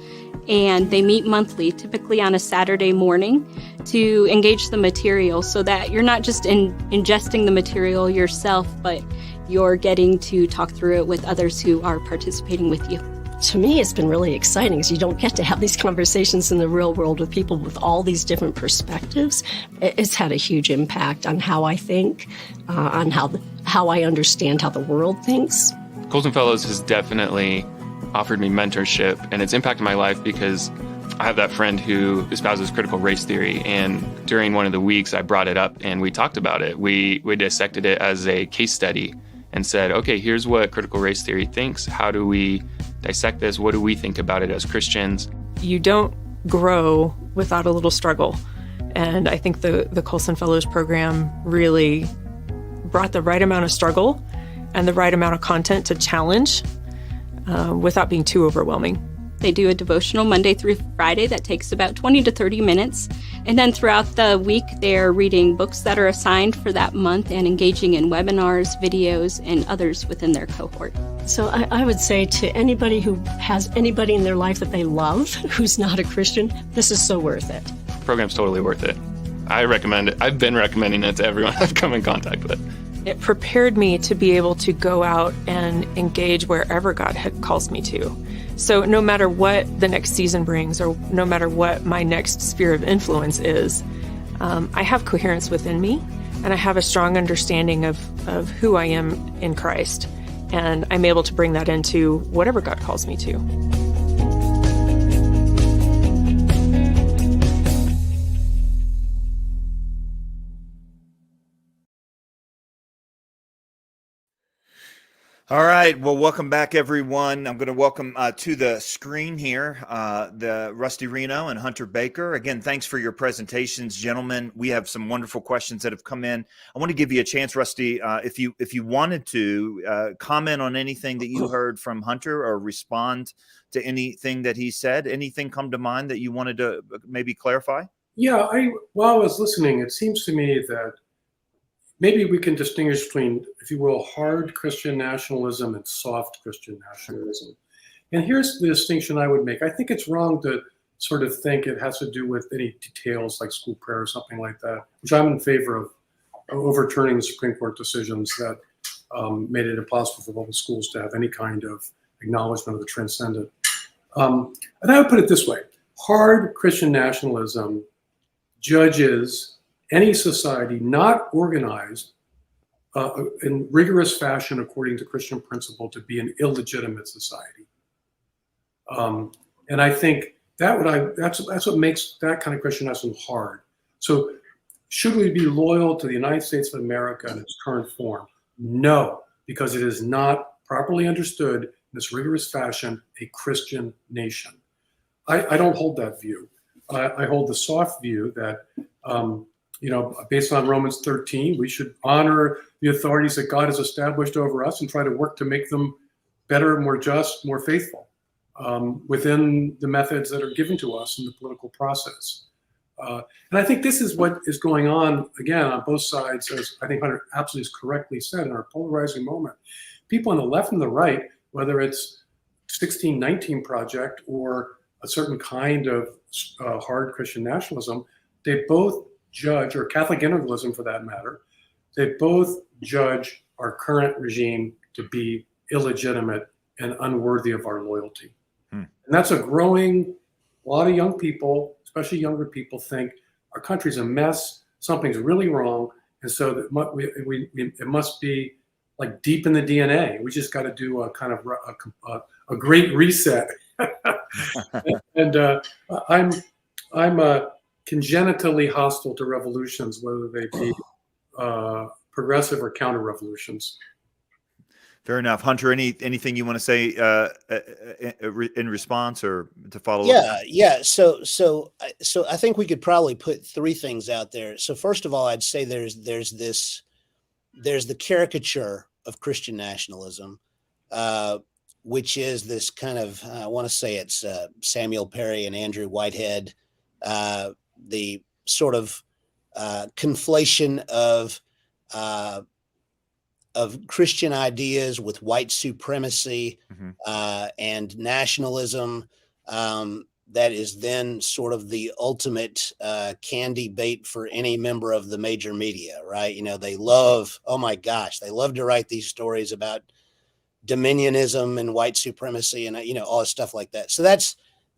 and they meet monthly, typically on a Saturday morning, to engage the material so that you're not just ingesting the material yourself, but you're getting to talk through it with others who are participating with you. To me, it's been really exciting because you don't get to have these conversations in the real world with people with all these different perspectives. It's had a huge impact on how I think, on how I understand how the world thinks. Coulson Fellows has definitely offered me mentorship, and it's impacted my life because I have that friend who espouses critical race theory, and during one of the weeks I brought it up and we talked about it. We dissected it as a case study and said, okay, here's what critical race theory thinks. How do we dissect this? What do we think about it as Christians? You don't grow without a little struggle. And I think the Coulson Fellows program really brought the right amount of struggle and the right amount of content to challenge without being too overwhelming. They do a devotional Monday through Friday that takes about 20 to 30 minutes. And then throughout the week, they're reading books that are assigned for that month and engaging in webinars, videos, and others within their cohort. So I would say to anybody who has anybody in their life that they love who's not a Christian, this is so worth it. The program's totally worth it. I recommend it. I've been recommending it to everyone I've come in contact with. It prepared me to be able to go out and engage wherever God had calls me to. So no matter what the next season brings or no matter what my next sphere of influence is, I have coherence within me and I have a strong understanding of who I am in Christ. And I'm able to bring that into whatever God calls me to. All right. Well, welcome back, everyone. I'm going to welcome to the screen here the Rusty Reno and Hunter Baker. Again, thanks for your presentations, gentlemen. We have some wonderful questions that have come in. I want to give you a chance, Rusty, if you wanted to comment on anything that you heard from Hunter or respond to anything that he said. Anything come to mind that you wanted to maybe clarify? Yeah, while I was listening, it seems to me that maybe we can distinguish between, if you will, hard Christian nationalism and soft Christian nationalism. And here's the distinction I would make. I think it's wrong to sort of think it has to do with any details like school prayer or something like that, which I'm in favor of overturning the Supreme Court decisions that made it impossible for public schools to have any kind of acknowledgement of the transcendent. And I would put it this way. Hard Christian nationalism judges any society not organized in rigorous fashion according to Christian principle to be an illegitimate society. And I think that's what makes that kind of Christian nationalism hard. So should we be loyal to the United States of America in its current form? No, because it is not properly understood in this rigorous fashion a Christian nation. I don't hold that view. I hold the soft view that based on Romans 13, we should honor the authorities that God has established over us and try to work to make them better, more just, more faithful within the methods that are given to us in the political process. And I think this is what is going on, again, on both sides, as I think Hunter absolutely correctly said, in our polarizing moment. People on the left and the right, whether it's 1619 Project or a certain kind of hard Christian nationalism, they both judge, or Catholic integralism for that matter, they both judge our current regime to be illegitimate and unworthy of our loyalty. And that's a lot of young people, especially younger people, think our country's a mess, something's really wrong, and so it must be like deep in the DNA. We just got to do a kind of a great reset. And I'm congenitally hostile to revolutions, whether they be progressive or counter revolutions. Fair enough. Hunter, anything you want to say in response or to follow up? Yeah. So I think we could probably put three things out there. So first of all, I'd say there's the caricature of Christian nationalism, which is this kind of, I want to say it's Samuel Perry and Andrew Whitehead, the sort of conflation of Christian ideas with white supremacy and nationalism, that is then sort of the ultimate candy bait for any member of the major media, right? They love, oh my gosh, they love to write these stories about dominionism and white supremacy and, all this stuff like that. So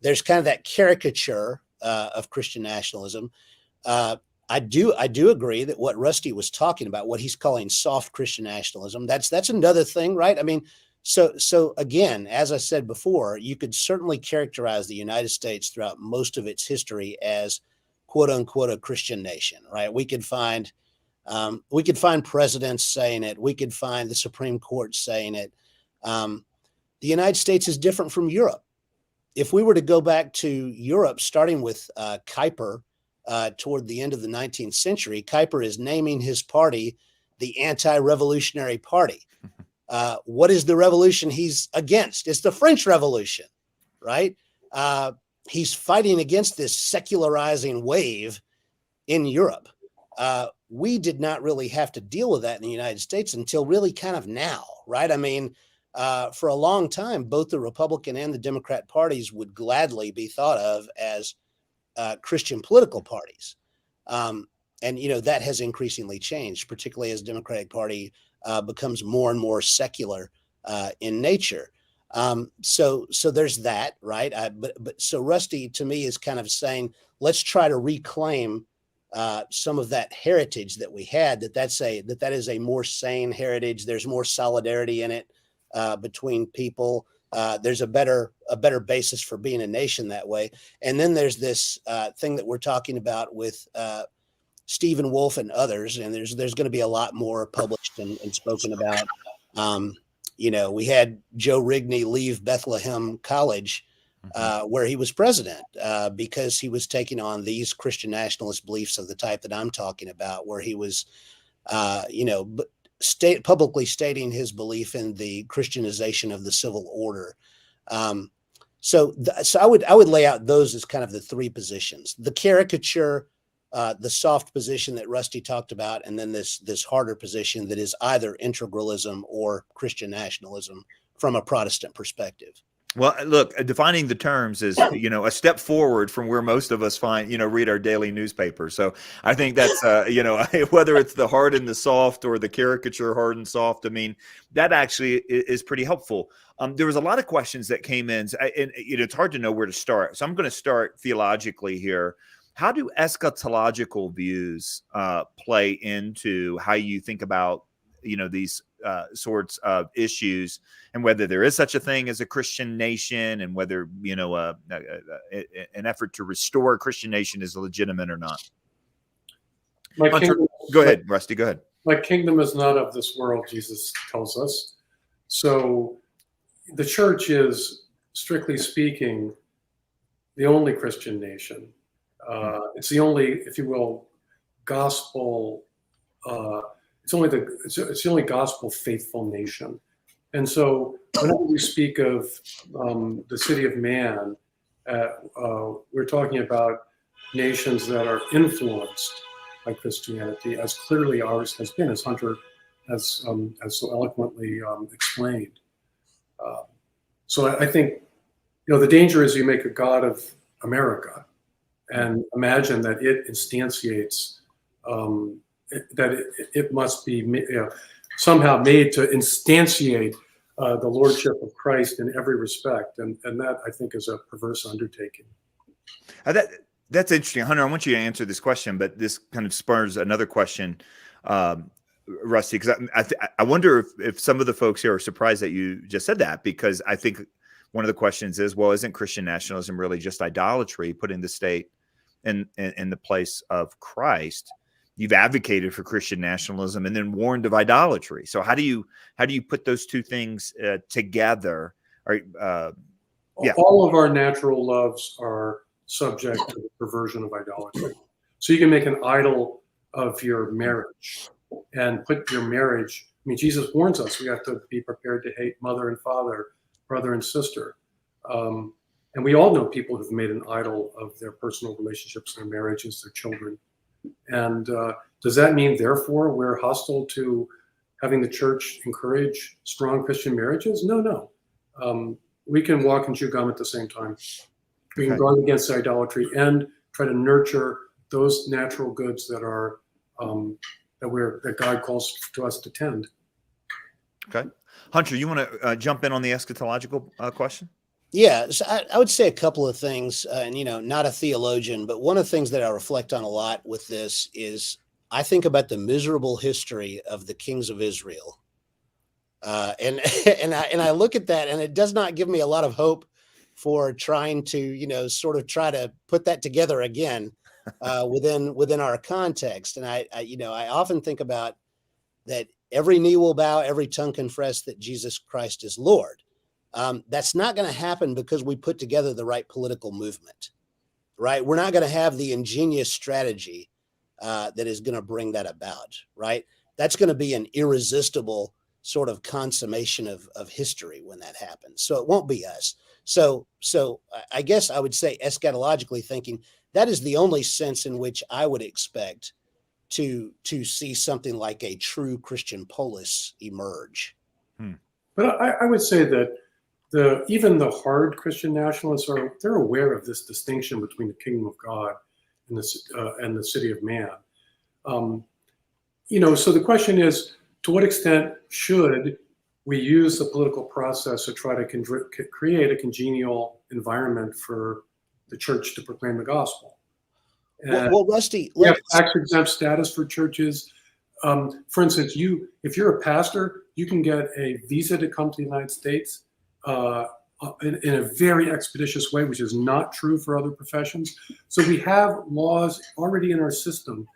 there's kind of that caricature of Christian nationalism. I do agree that what Rusty was talking about, what he's calling soft Christian nationalism, that's another thing, right? I mean, so again, as I said before, you could certainly characterize the United States throughout most of its history as quote unquote a Christian nation, right? We could find presidents saying it. We could find the Supreme Court saying it. The United States is different from Europe. If we were to go back to Europe, starting with Kuyper, toward the end of the 19th century, Kuyper is naming his party the Anti-Revolutionary Party. What is the revolution he's against? It's the French Revolution, right? He's fighting against this secularizing wave in Europe. We did not really have to deal with that in the United States until really kind of now, right? I mean, for a long time, both the Republican and the Democrat parties would gladly be thought of as Christian political parties. And, that has increasingly changed, particularly as the Democratic Party becomes more and more secular in nature. So there's that, right? But so Rusty, to me, is kind of saying, let's try to reclaim some of that heritage that we had, that is a more sane heritage. There's more solidarity in it between people. There's a better basis for being a nation that way. And then there's this thing that we're talking about with Stephen Wolfe and others, and there's going to be a lot more published and spoken about. We had Joe Rigney leave Bethlehem College, where he was president, because he was taking on these Christian nationalist beliefs of the type that I'm talking about, where he was, publicly stating his belief in the Christianization of the civil order. So I would lay out those as kind of the three positions: the caricature, the soft position that Rusty talked about, and then this harder position that is either integralism or Christian nationalism from a Protestant perspective. Well, look, defining the terms is, a step forward from where most of us read our daily newspaper. So I think that's, whether it's the hard and the soft or the caricature hard and soft, I mean, that actually is pretty helpful. There was a lot of questions that came in, and it's hard to know where to start. So I'm going to start theologically here. How do eschatological views play into how you think about, these sorts of issues, and whether there is such a thing as a Christian nation, and whether, an effort to restore a Christian nation is legitimate or not? Go ahead, Rusty, go ahead. My kingdom is not of this world, Jesus tells us. So the church is, strictly speaking, the only Christian nation. It's the only, if you will, gospel. It's the only gospel faithful nation. And so whenever we speak of the city of man, we're talking about nations that are influenced by Christianity, as clearly ours has been, as Hunter has so eloquently explained. So I think, the danger is you make a God of America and imagine that it instantiates, that it must be somehow made to instantiate the lordship of Christ in every respect, and that, I think, is a perverse undertaking. That's interesting, Hunter. I want you to answer this question, but this kind of spurs another question, Rusty, because I wonder if some of the folks here are surprised that you just said that, because I think one of the questions is, well, isn't Christian nationalism really just idolatry, putting the state in the place of Christ? You've advocated for Christian nationalism and then warned of idolatry. So how do you put those two things together? All of our natural loves are subject to the perversion of idolatry. So you can make an idol of your marriage and put your marriage. I mean, Jesus warns us we have to be prepared to hate mother and father, brother and sister. And we all know people who've made an idol of their personal relationships, their marriages, their children. And does that mean, therefore, we're hostile to having the church encourage strong Christian marriages? No. We can walk and chew gum at the same time. We can guard against idolatry and try to nurture those natural goods that are that God calls to us to tend. Okay, Hunter, you want to jump in on the eschatological question? Yeah, so I would say a couple of things, and not a theologian, but one of the things that I reflect on a lot with this is I think about the miserable history of the kings of Israel, and I look at that, and it does not give me a lot of hope for trying to sort of try to put that together again within our context. And I often think about that every knee will bow, every tongue confess that Jesus Christ is Lord. That's not going to happen because we put together the right political movement, right? We're not going to have the ingenious strategy that is going to bring that about, right? That's going to be an irresistible sort of consummation of history when that happens. So it won't be us. So I guess I would say, eschatologically thinking, that is the only sense in which I would expect to see something like a true Christian polis emerge. But I would say that even the hard Christian nationalists they're aware of this distinction between the kingdom of God and the city of man. So the question is, to what extent should we use the political process to try to create a congenial environment for the church to proclaim the gospel? Well, Rusty, We have tax-exempt status for churches. For instance, if you're a pastor, you can get a visa to come to the United States in a very expeditious way, which is not true for other professions. So we have laws already in our system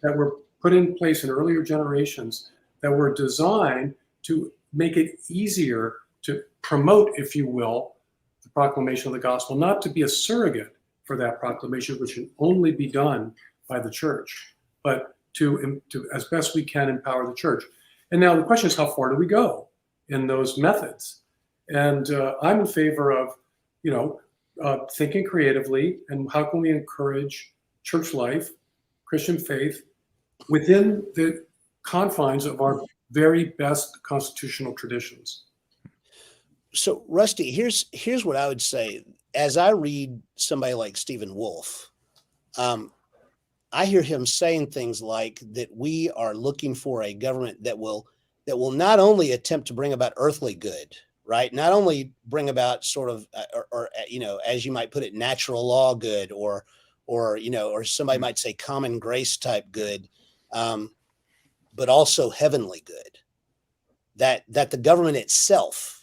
that were put in place in earlier generations that were designed to make it easier to promote, if you will, the proclamation of the gospel, not to be a surrogate for that proclamation, which can only be done by the church, but to as best we can empower the church. And now the question is, how far do we go in those methods? And I'm in favor of, thinking creatively and how can we encourage church life, Christian faith, within the confines of our very best constitutional traditions. So, Rusty, here's what I would say. As I read somebody like Stephen Wolfe, I hear him saying things like that we are looking for a government that will not only attempt to bring about earthly good, right? Not only bring about sort of, or as you might put it, natural law good, or somebody might say common grace type good, but also heavenly good. That the government itself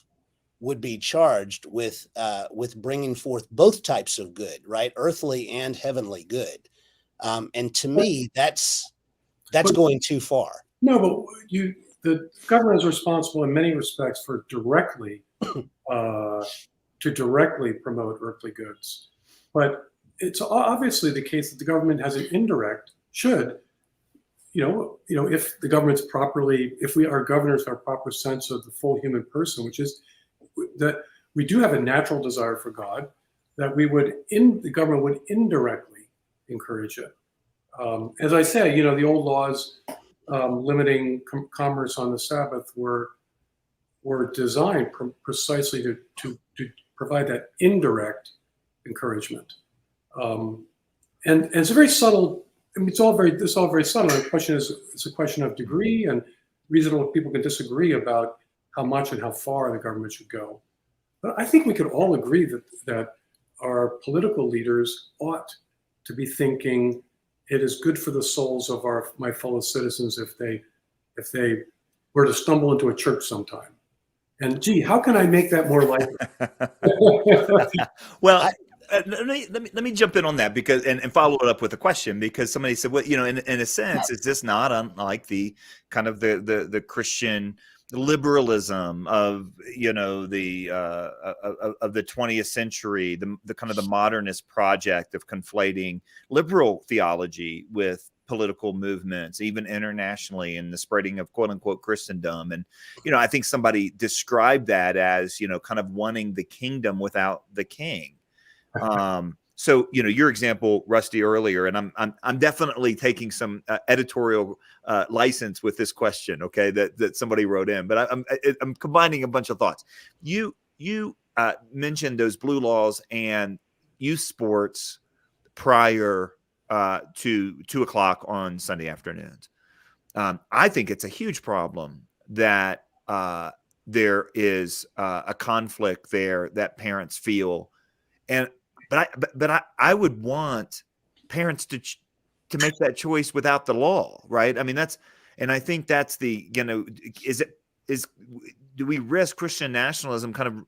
would be charged with bringing forth both types of good, right? Earthly and heavenly good. And to me, that's going too far. No, but the government is responsible in many respects for directly promote earthly goods. But it's obviously the case that the government has an indirect should. If the government's if our governors have a proper sense of the full human person, which is that we do have a natural desire for God, that the government would indirectly encourage it. As I say, the old laws limiting commerce on the Sabbath were designed precisely to provide that indirect encouragement. And it's a very subtle. It's all very subtle. The question is, it's a question of degree, and reasonable people can disagree about how much and how far the government should go. But I think we could all agree that our political leaders ought to be thinking it is good for the souls of my fellow citizens if they were to stumble into a church sometime. And gee, how can I make that more likely? Well, let me jump in on that because and follow it up with a question, because somebody said, well, in a sense, is this not unlike the kind of the Christian liberalism of the 20th century, the kind of the modernist project of conflating liberal theology with political movements, even internationally, and the spreading of quote unquote Christendom. And I think somebody described that as kind of wanting the kingdom without the king. So your example, Rusty, earlier, and I'm definitely taking some editorial license with this question, okay, that somebody wrote in, but I'm combining a bunch of thoughts. You mentioned those blue laws and youth sports prior to 2:00 on Sunday afternoons. I think it's a huge problem that there is a conflict there that parents feel, but I would want parents to make that choice without the law, right? I mean, and I think that's the, do we risk Christian nationalism kind of,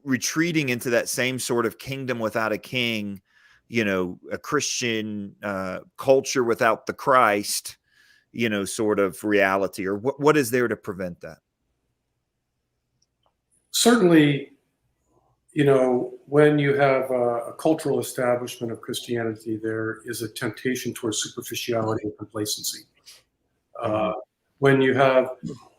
retreating into that same sort of kingdom without a king, a Christian culture without the Christ, sort of reality, or what is there to prevent that? Certainly, when you have a cultural establishment of Christianity, there is a temptation towards superficiality and complacency. When you have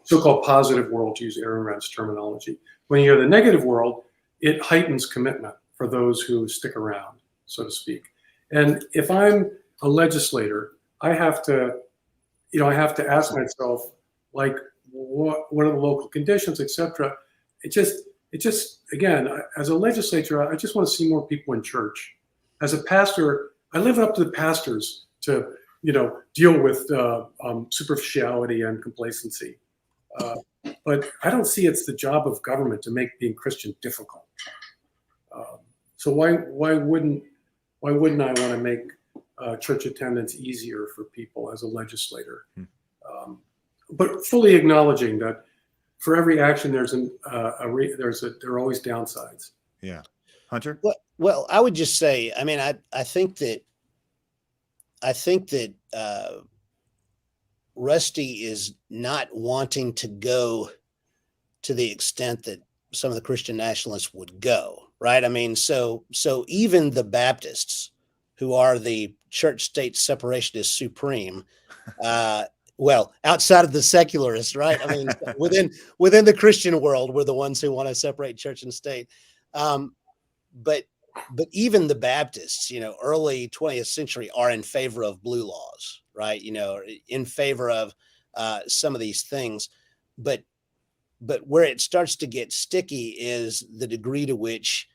so-called positive world, to use Aaron Rand's terminology, when you have the negative world, it heightens commitment for those who stick around, so to speak. And if I'm a legislator, I have to ask myself, like, what are the local conditions, etc. It just, again, as a legislator, I just want to see more people in church. As a pastor, I leave it up to the pastors to, deal with superficiality and complacency. But I don't see it's the job of government to make being Christian difficult. So why wouldn't why wouldn't I want to make church attendance easier for people as a legislator? But fully acknowledging that for every action, there are always downsides. Yeah. Hunter? Well, I would just say, I mean, I think that Rusty is not wanting to go to the extent that some of the Christian nationalists would go, right? I mean, so even the Baptists, who are the church-state separationist supreme, well, outside of the secularists, right? I mean, within the Christian world, we're the ones who want to separate church and state. But even the Baptists, early 20th century are in favor of blue laws, right? In favor of some of these things. But where it starts to get sticky is the degree to which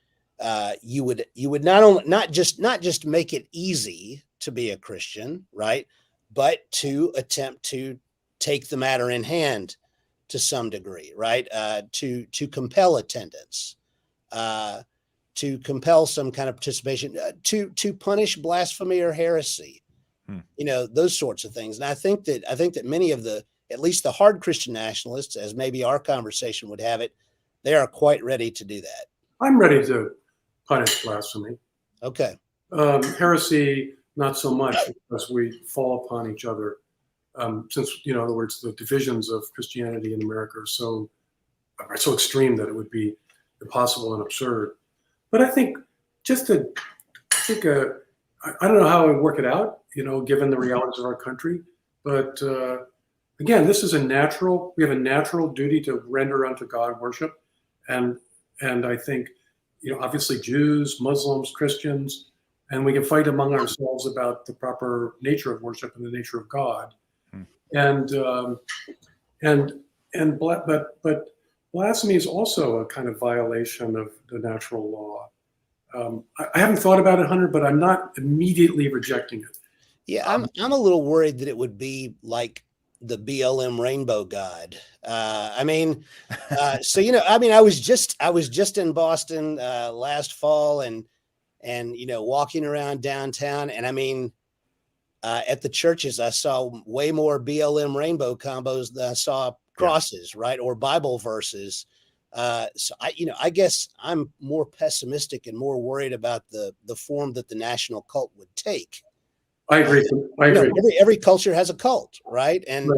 you would not just make it easy to be a Christian, right? But to attempt to take the matter in hand to some degree, right? To compel attendance, to compel some kind of participation, to punish blasphemy or heresy, those sorts of things. And I think that many of at least the hard Christian nationalists, as maybe our conversation would have it, they are quite ready to do that. I'm ready to punish blasphemy. Okay. Heresy, not so much, because we fall upon each other. Since, in other words, the divisions of Christianity in America are so extreme that it would be impossible and absurd. But I think I don't know how I would work it out, given the realities of our country. But again, we have a natural duty to render unto God worship. And I think, obviously Jews, Muslims, Christians, and we can fight among ourselves about the proper nature of worship and the nature of God. But blasphemy is also a kind of violation of the natural law. I haven't thought about it, Hunter, but I'm not immediately rejecting it. Yeah, I'm a little worried that it would be like the BLM rainbow god. I was just in Boston last fall and walking around downtown, and I mean, at the churches, I saw way more BLM rainbow combos than I saw crosses, right, or Bible verses. So I guess I'm more pessimistic and more worried about the form that the national cult would take. I agree. Every culture has a cult, right? And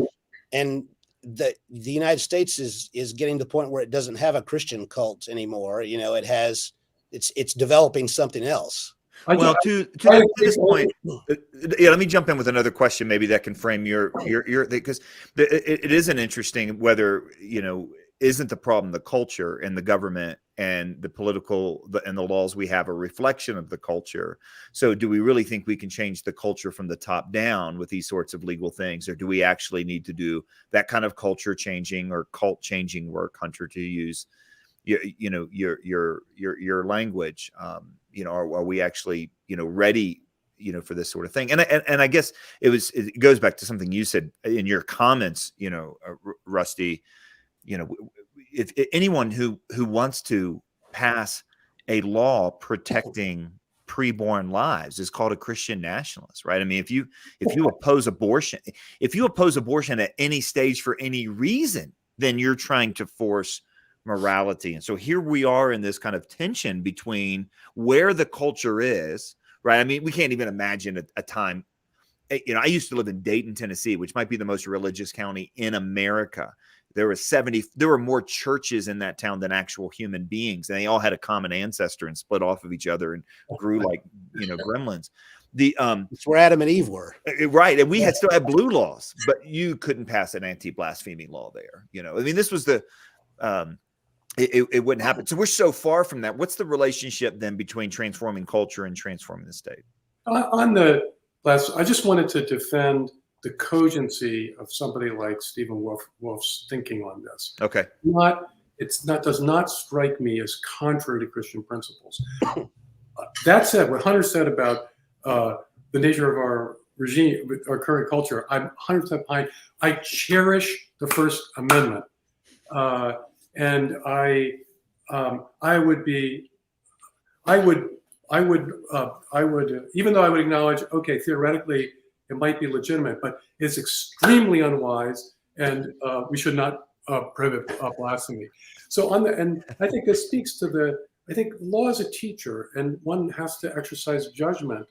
the United States is getting to the point where it doesn't have a Christian cult anymore. It's developing something else. To this point, let me jump in with another question, maybe that can frame your because it isn't interesting whether isn't the problem the culture and the government and the political and the laws we have a reflection of the culture? So do we really think we can change the culture from the top down with these sorts of legal things, or do we actually need to do that kind of culture changing or cult changing work, Hunter, to use your language? Are we actually ready for this sort of thing? And I guess it goes back to something you said in your comments, Rusty. If anyone who wants to pass a law protecting preborn lives is called a Christian nationalist, right? I mean, if you oppose abortion, at any stage for any reason, then you're trying to force morality. And so here we are in this kind of tension between where the culture is, right? I mean, we can't even imagine a time. I used to live in Dayton, Tennessee, which might be the most religious county in America. There were more churches in that town than actual human beings, and they all had a common ancestor and split off of each other and grew like gremlins. It's where Adam and Eve were, right? And we still had blue laws, but you couldn't pass an anti-blasphemy law there. I mean, this was it wouldn't happen. So we're so far from that. What's the relationship then between transforming culture and transforming the state? I just wanted to defend the cogency of somebody like Stephen Wolf's thinking on this. Okay. Does not strike me as contrary to Christian principles. That said, what Hunter said about the nature of our regime, our current culture, I'm 100% behind. I cherish the First Amendment, and I would I would, even though I would acknowledge, okay, theoretically it might be legitimate, but it's extremely unwise, and we should not prohibit blasphemy. So and I think this speaks to I think law is a teacher, and one has to exercise judgment.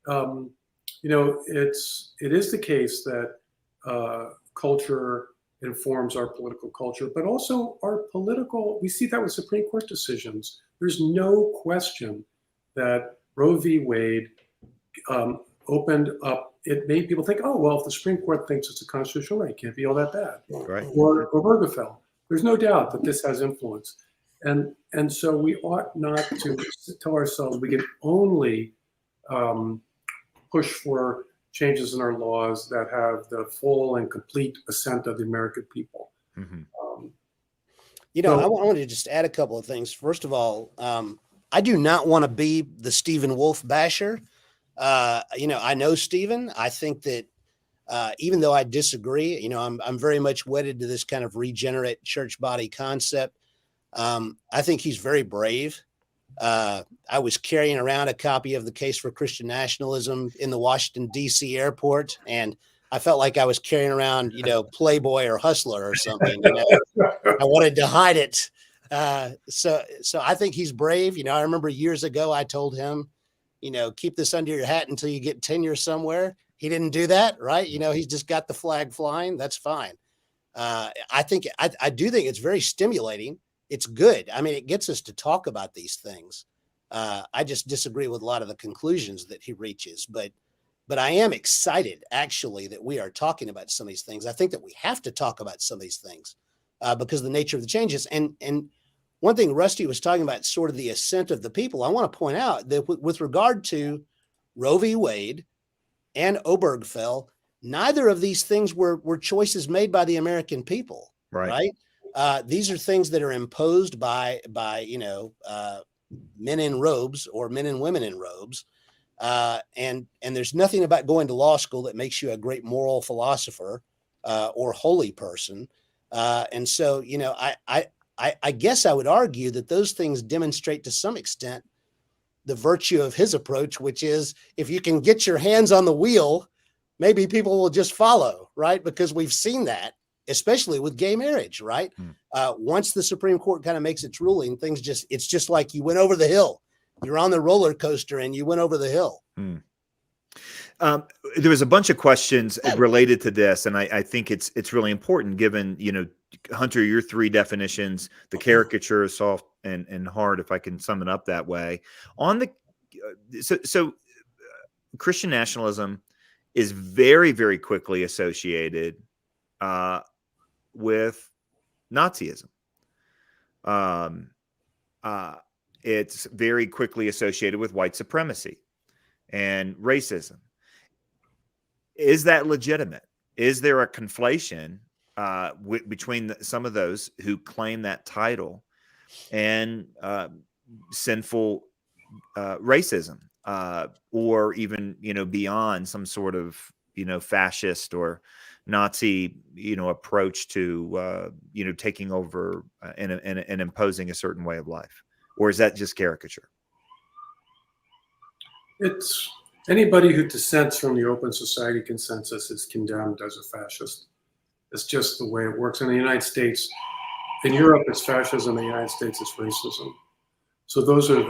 It is the case that culture informs our political culture, but also our political. We see that with Supreme Court decisions. There's no question that Roe v. Wade opened up. It made people think, oh, well, if the Supreme Court thinks it's a constitutional right, it can't be all that bad. Right. Or Obergefell. There's no doubt that this has influence. And so we ought not to tell ourselves we can only push for changes in our laws that have the full and complete assent of the American people. Mm-hmm. I wanted to just add a couple of things. First of all, I do not want to be the Stephen Wolfe basher. I know Stephen. I think that even though I disagree, I'm very much wedded to this kind of regenerate church body concept. I think he's very brave. I was carrying around a copy of the Case for Christian Nationalism in the Washington, D.C. airport, and I felt like I was carrying around, Playboy or Hustler or something. I wanted to hide it. So I think he's brave. I remember years ago, I told him, keep this under your hat until you get tenure somewhere. He didn't do that, right? He's just got the flag flying. That's fine. I do think it's very stimulating. It's good. I mean, it gets us to talk about these things. I just disagree with a lot of the conclusions that he reaches, but I am excited actually that we are talking about some of these things. I think that we have to talk about some of these things because of the nature of the changes. And one thing Rusty was talking about, sort of the assent of the people. I want to point out that with regard to Roe v. Wade and Obergefell, neither of these things were choices made by the American people, right? These are things that are imposed by men in robes or men and women in robes. And there's nothing about going to law school that makes you a great moral philosopher or holy person. And so, I guess I would argue that those things demonstrate to some extent the virtue of his approach, which is if you can get your hands on the wheel, maybe people will just follow, right? Because we've seen that, especially with gay marriage, right? Once the Supreme Court kind of makes its ruling, it's just like you went over the hill. You're on the roller coaster and you went over the hill. There was a bunch of questions related to this, and I think it's really important given, Hunter, your three definitions, the caricature, soft and hard, if I can sum it up that way. So Christian nationalism is very, very quickly associated with Nazism. It's very quickly associated with white supremacy and racism. Is that legitimate? Is there a conflation between some of those who claim that title and sinful racism, or even beyond some sort of fascist or Nazi approach to taking over and imposing a certain way of life? Or is that just caricature? It's anybody who dissents from the open society consensus is condemned as a fascist. It's just the way it works in the United States. In Europe, it's fascism. In the United States, it's racism. So those are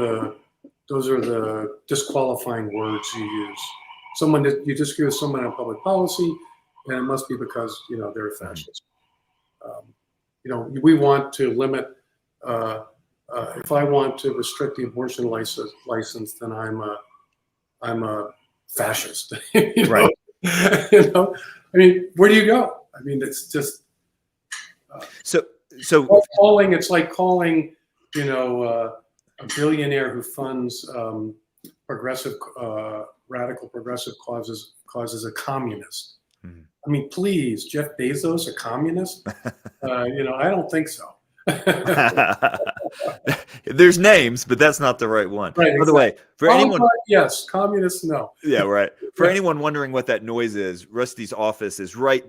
the disqualifying words you use. You disagree with someone on public policy, and it must be because they're a fascist. We want to limit. If I want to restrict the abortion license, then I'm a fascist. Right. I mean, where do you go? I mean, it's just so it's like calling a billionaire who funds radical progressive causes a communist. Mm-hmm. I mean, please, Jeff Bezos, a communist? I don't think so. There's names, but that's not the right one. Right, by the way, for anyone, yes, communists, no. Yeah, right. For anyone wondering what that noise is, Rusty's office is right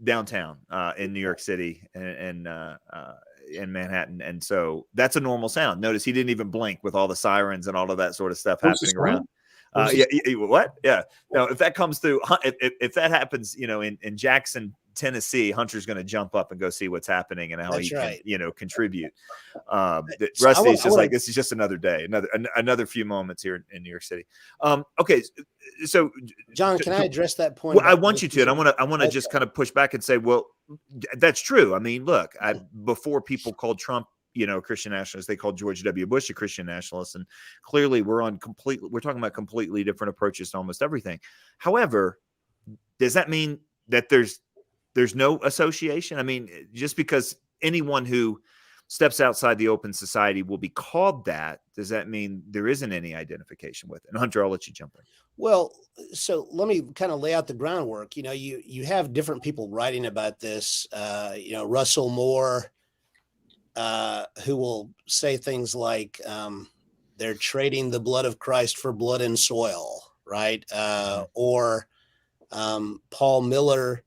downtown in New York City, and in Manhattan, and so that's a normal sound. Notice he didn't even blink with all the sirens and all of that sort of stuff happening around. What? Yeah. Now, if that comes through, if that happens, in Jackson, Tennessee, Hunter's going to jump up and go see what's happening and how he can, contribute. Rusty's just like, this is just another day, another few moments here in New York City. Okay. So John, can I address that point? Well, I want you to, and I want to just kind of push back and say, well, that's true. I mean, look, before people called Trump, Christian nationalist, they called George W. Bush a Christian nationalist. And clearly we're talking about completely different approaches to almost everything. However, does that mean that there's no association? I mean, just because anyone who steps outside the open society will be called that, does that mean there isn't any identification with it? And Hunter, I'll let you jump in. Well, so let me kind of lay out the groundwork. You have different people writing about this. Russell Moore, who will say things like they're trading the blood of Christ for blood and soil, right? Or Paul Miller,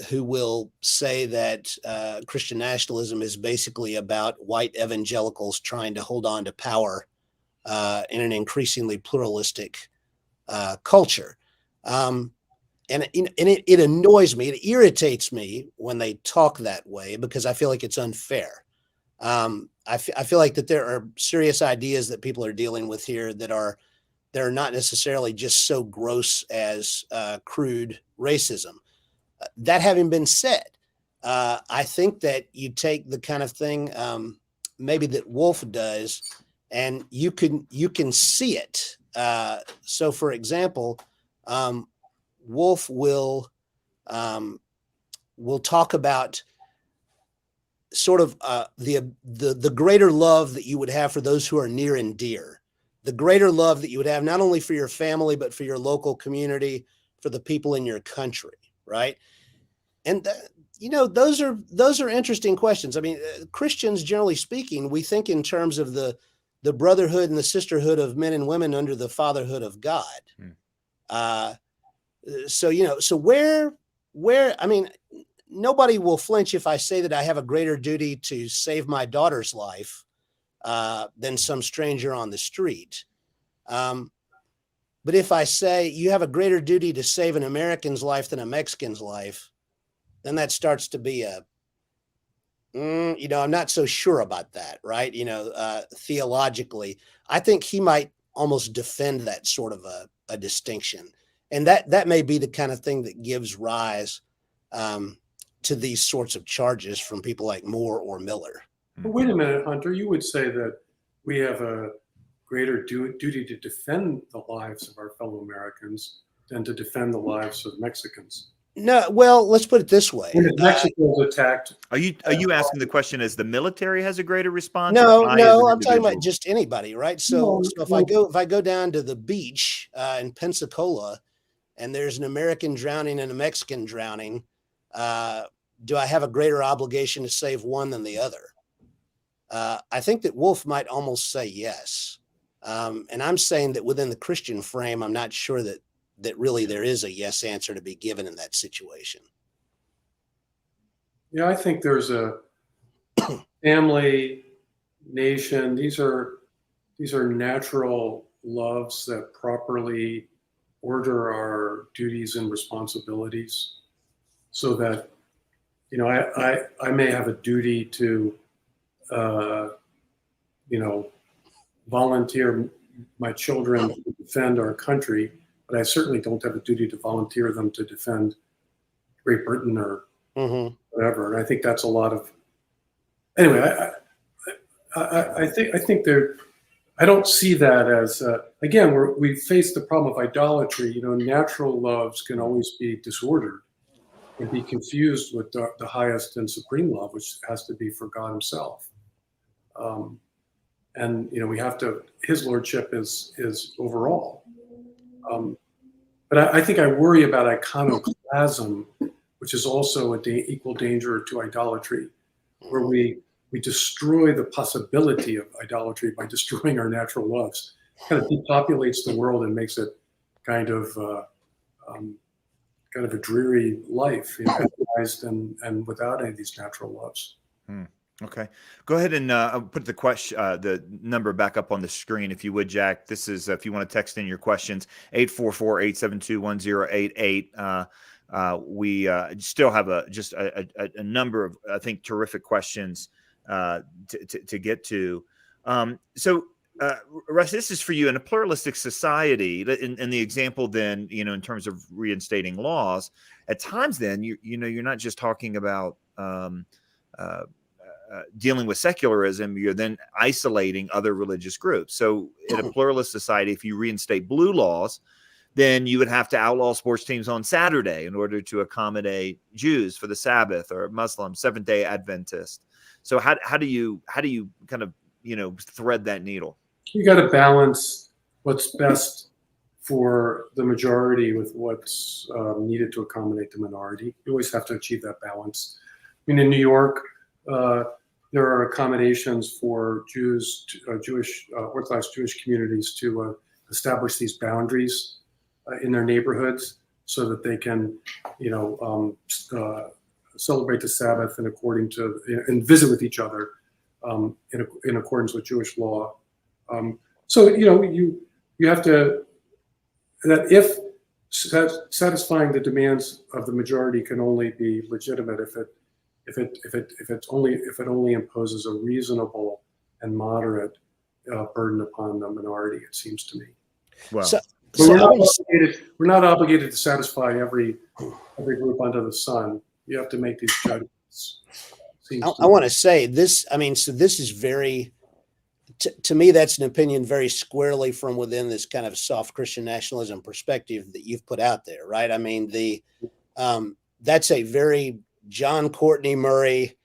who will say that Christian nationalism is basically about white evangelicals trying to hold on to power in an increasingly pluralistic culture. And it annoys me, it irritates me when they talk that way, because I feel like it's unfair. I feel like that there are serious ideas that people are dealing with here that are not necessarily just so gross as crude racism. That having been said, I think that you take the kind of thing maybe that Wolf does, and you can see it. So, for example, Wolf will talk about sort of the greater love that you would have for those who are near and dear, the greater love that you would have not only for your family but for your local community, for the people in your country, right? And those are interesting questions. I mean, Christians, generally speaking, we think in terms of the brotherhood and the sisterhood of men and women under the fatherhood of God. So where, I mean, nobody will flinch if I say that I have a greater duty to save my daughter's life than some stranger on the street. But if I say you have a greater duty to save an American's life than a Mexican's life, then that starts to be I'm not so sure about that, right? Theologically, I think he might almost defend that sort of a distinction. And that may be the kind of thing that gives rise to these sorts of charges from people like Moore or Miller. But wait a minute, Hunter, you would say that we have a greater duty to defend the lives of our fellow Americans than to defend the lives of Mexicans. No, well, let's put it this way. When Mexico was attacked. Are you asking the question as the military has a greater response? No, I'm talking about just anybody, right? So if I go down to the beach in Pensacola and there's an American drowning and a Mexican drowning, do I have a greater obligation to save one than the other? I think that Wolf might almost say yes. And I'm saying that within the Christian frame, I'm not sure that really there is a yes answer to be given in that situation. Yeah, I think there's a family, nation. These are natural loves that properly order our duties and responsibilities, so that I may have a duty to volunteer my children to defend our country, but I certainly don't have a duty to volunteer them to defend Great Britain or whatever. And I think that's a lot of. Anyway, I think there. I don't see that as again. We face the problem of idolatry. Natural loves can always be disordered and be confused with the highest and supreme love, which has to be for God Himself. And we have to. His lordship is overall. But I think I worry about iconoclasm, which is also an equal danger to idolatry, where we destroy the possibility of idolatry by destroying our natural loves. It kind of depopulates the world and makes it kind of a dreary life, and without any of these natural loves. Okay. Go ahead and put the question, the number back up on the screen, if you would, Jack. This is, if you want to text in your questions, 844-872-1088. We still have a number of, I think, terrific questions to get to. Russ, this is for you. In a pluralistic society, in the example then, in terms of reinstating laws, at times then, you're not just talking about dealing with secularism, you're then isolating other religious groups. So in a pluralist society, if you reinstate blue laws, then you would have to outlaw sports teams on Saturday in order to accommodate Jews for the Sabbath, or Muslims, Seventh-day Adventists. So how do you kind of, thread that needle? You got to balance what's best for the majority with what's needed to accommodate the minority. You always have to achieve that balance. I mean, in New York, there are accommodations for Jews, Orthodox Jewish communities to establish these boundaries in their neighborhoods so that they can, celebrate the Sabbath and visit with each other in accordance with Jewish law. So you have to, that if satisfying the demands of the majority can only be legitimate if it only imposes a reasonable and moderate burden upon the minority, it seems to me. Well, we're not obligated to satisfy every group under the sun. You have to make these judgments. I want to say this. I mean, so this is very, to me, that's an opinion very squarely from within this kind of soft Christian nationalism perspective that you've put out there, right? I mean, that's a very John Courtney Murray,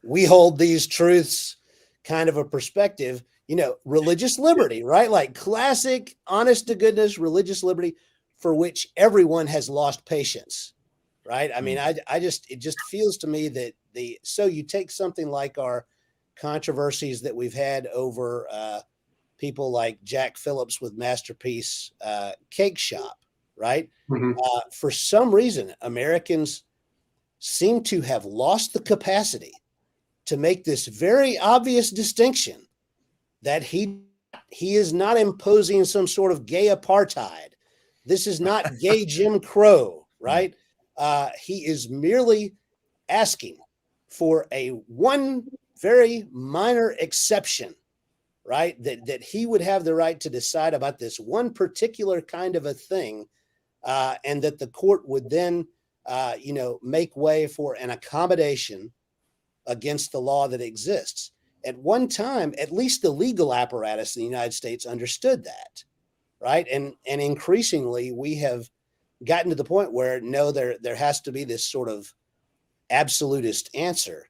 we hold these truths kind of a perspective, religious liberty, right? Like classic, honest to goodness, religious liberty for which everyone has lost patience, right? I mean, it just feels to me that so you take something like our controversies that we've had over people like Jack Phillips with Masterpiece Cake Shop, right? Mm-hmm. For some reason, Americans seem to have lost the capacity to make this very obvious distinction that he is not imposing some sort of gay apartheid. This is not gay Jim Crow, right? He is merely asking for one very minor exception, right? That he would have the right to decide about this one particular kind of a thing, and that the court would then make way for an accommodation against the law that exists. At one time, at least the legal apparatus in the United States understood that, right? And increasingly, we have gotten to the point where no, there has to be this sort of absolutist answer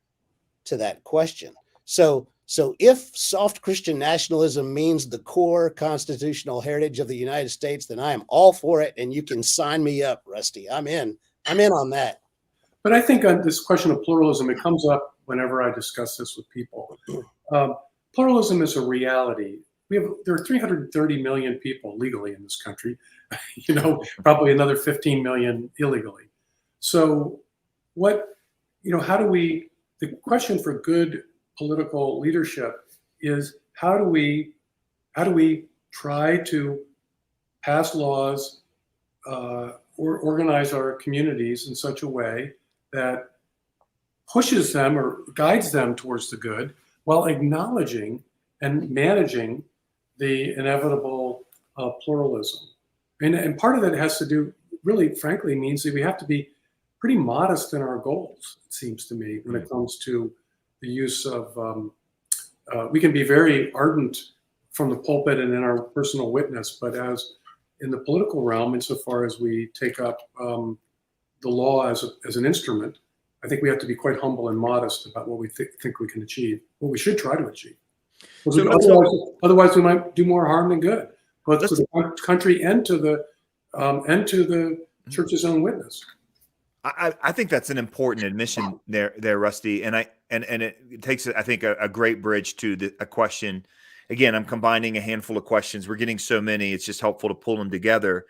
to that question. So if soft Christian nationalism means the core constitutional heritage of the United States, then I am all for it, and you can sign me up, Rusty. I'm in on that. But I think on this question of pluralism, it comes up whenever I discuss this with people. Pluralism is a reality. There are 330 million people legally in this country, probably another 15 million illegally. So the question for good political leadership is how do we try to pass laws or organize our communities in such a way that pushes them or guides them towards the good while acknowledging and managing the inevitable pluralism. And part of it has to do, really, frankly, means that we have to be pretty modest in our goals, it seems to me, when it comes to the use of, we can be very ardent from the pulpit and in our personal witness, but as in the political realm, insofar as we take up the law as an instrument, I think we have to be quite humble and modest about what we think we can achieve, what we should try to achieve. Otherwise, we might do more harm than good, both to the country and to the church's own witness. I think that's an important admission there, Rusty, and it takes, I think, a great bridge to a question. Again, I'm combining a handful of questions. We're getting so many; it's just helpful to pull them together.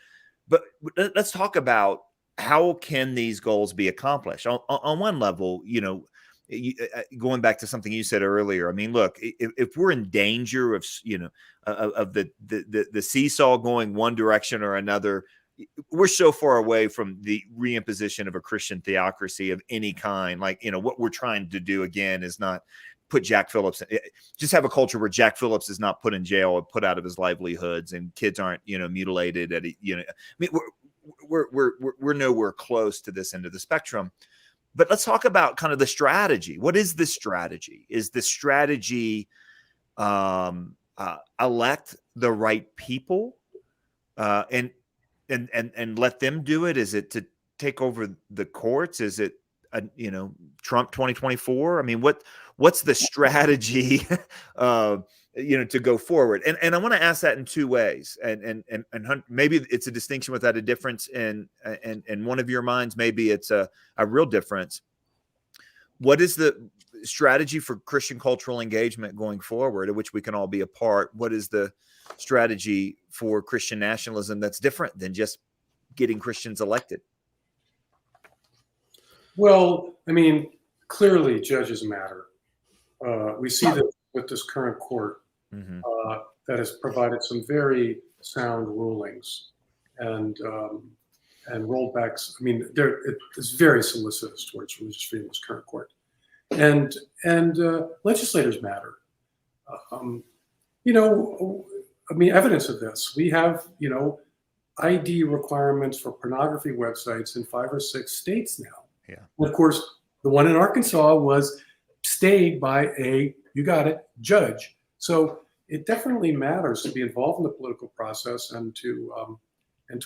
But let's talk about how can these goals be accomplished. On one level, going back to something you said earlier, I mean, look, if we're in danger of, of the seesaw going one direction or another, we're so far away from the reimposition of a Christian theocracy of any kind. Like, what we're trying to do again is not put Jack Phillips, just have a culture where Jack Phillips is not put in jail or put out of his livelihoods, and kids aren't, mutilated I mean, we're nowhere close to this end of the spectrum. But let's talk about kind of the strategy. What is the strategy? Is the strategy elect the right people and let them do it? Is it to take over the courts? Is it Trump 2024? I mean, what's the strategy to go forward? And I want to ask that in two ways. And maybe it's a distinction without a difference in one of your minds. Maybe it's a real difference. What is the strategy for Christian cultural engagement going forward, of which we can all be a part? What is the strategy for Christian nationalism that's different than just getting Christians elected? Well, I mean, clearly judges matter. We see that with this current court that has provided some very sound rulings and rollbacks. I mean, it's very solicitous towards religious freedom, this current court. And legislators matter. I mean, evidence of this. We have, ID requirements for pornography websites in 5 or 6 states now. Yeah. And of course, the one in Arkansas was stayed by you got it, judge. So it definitely matters to be involved in the political process and to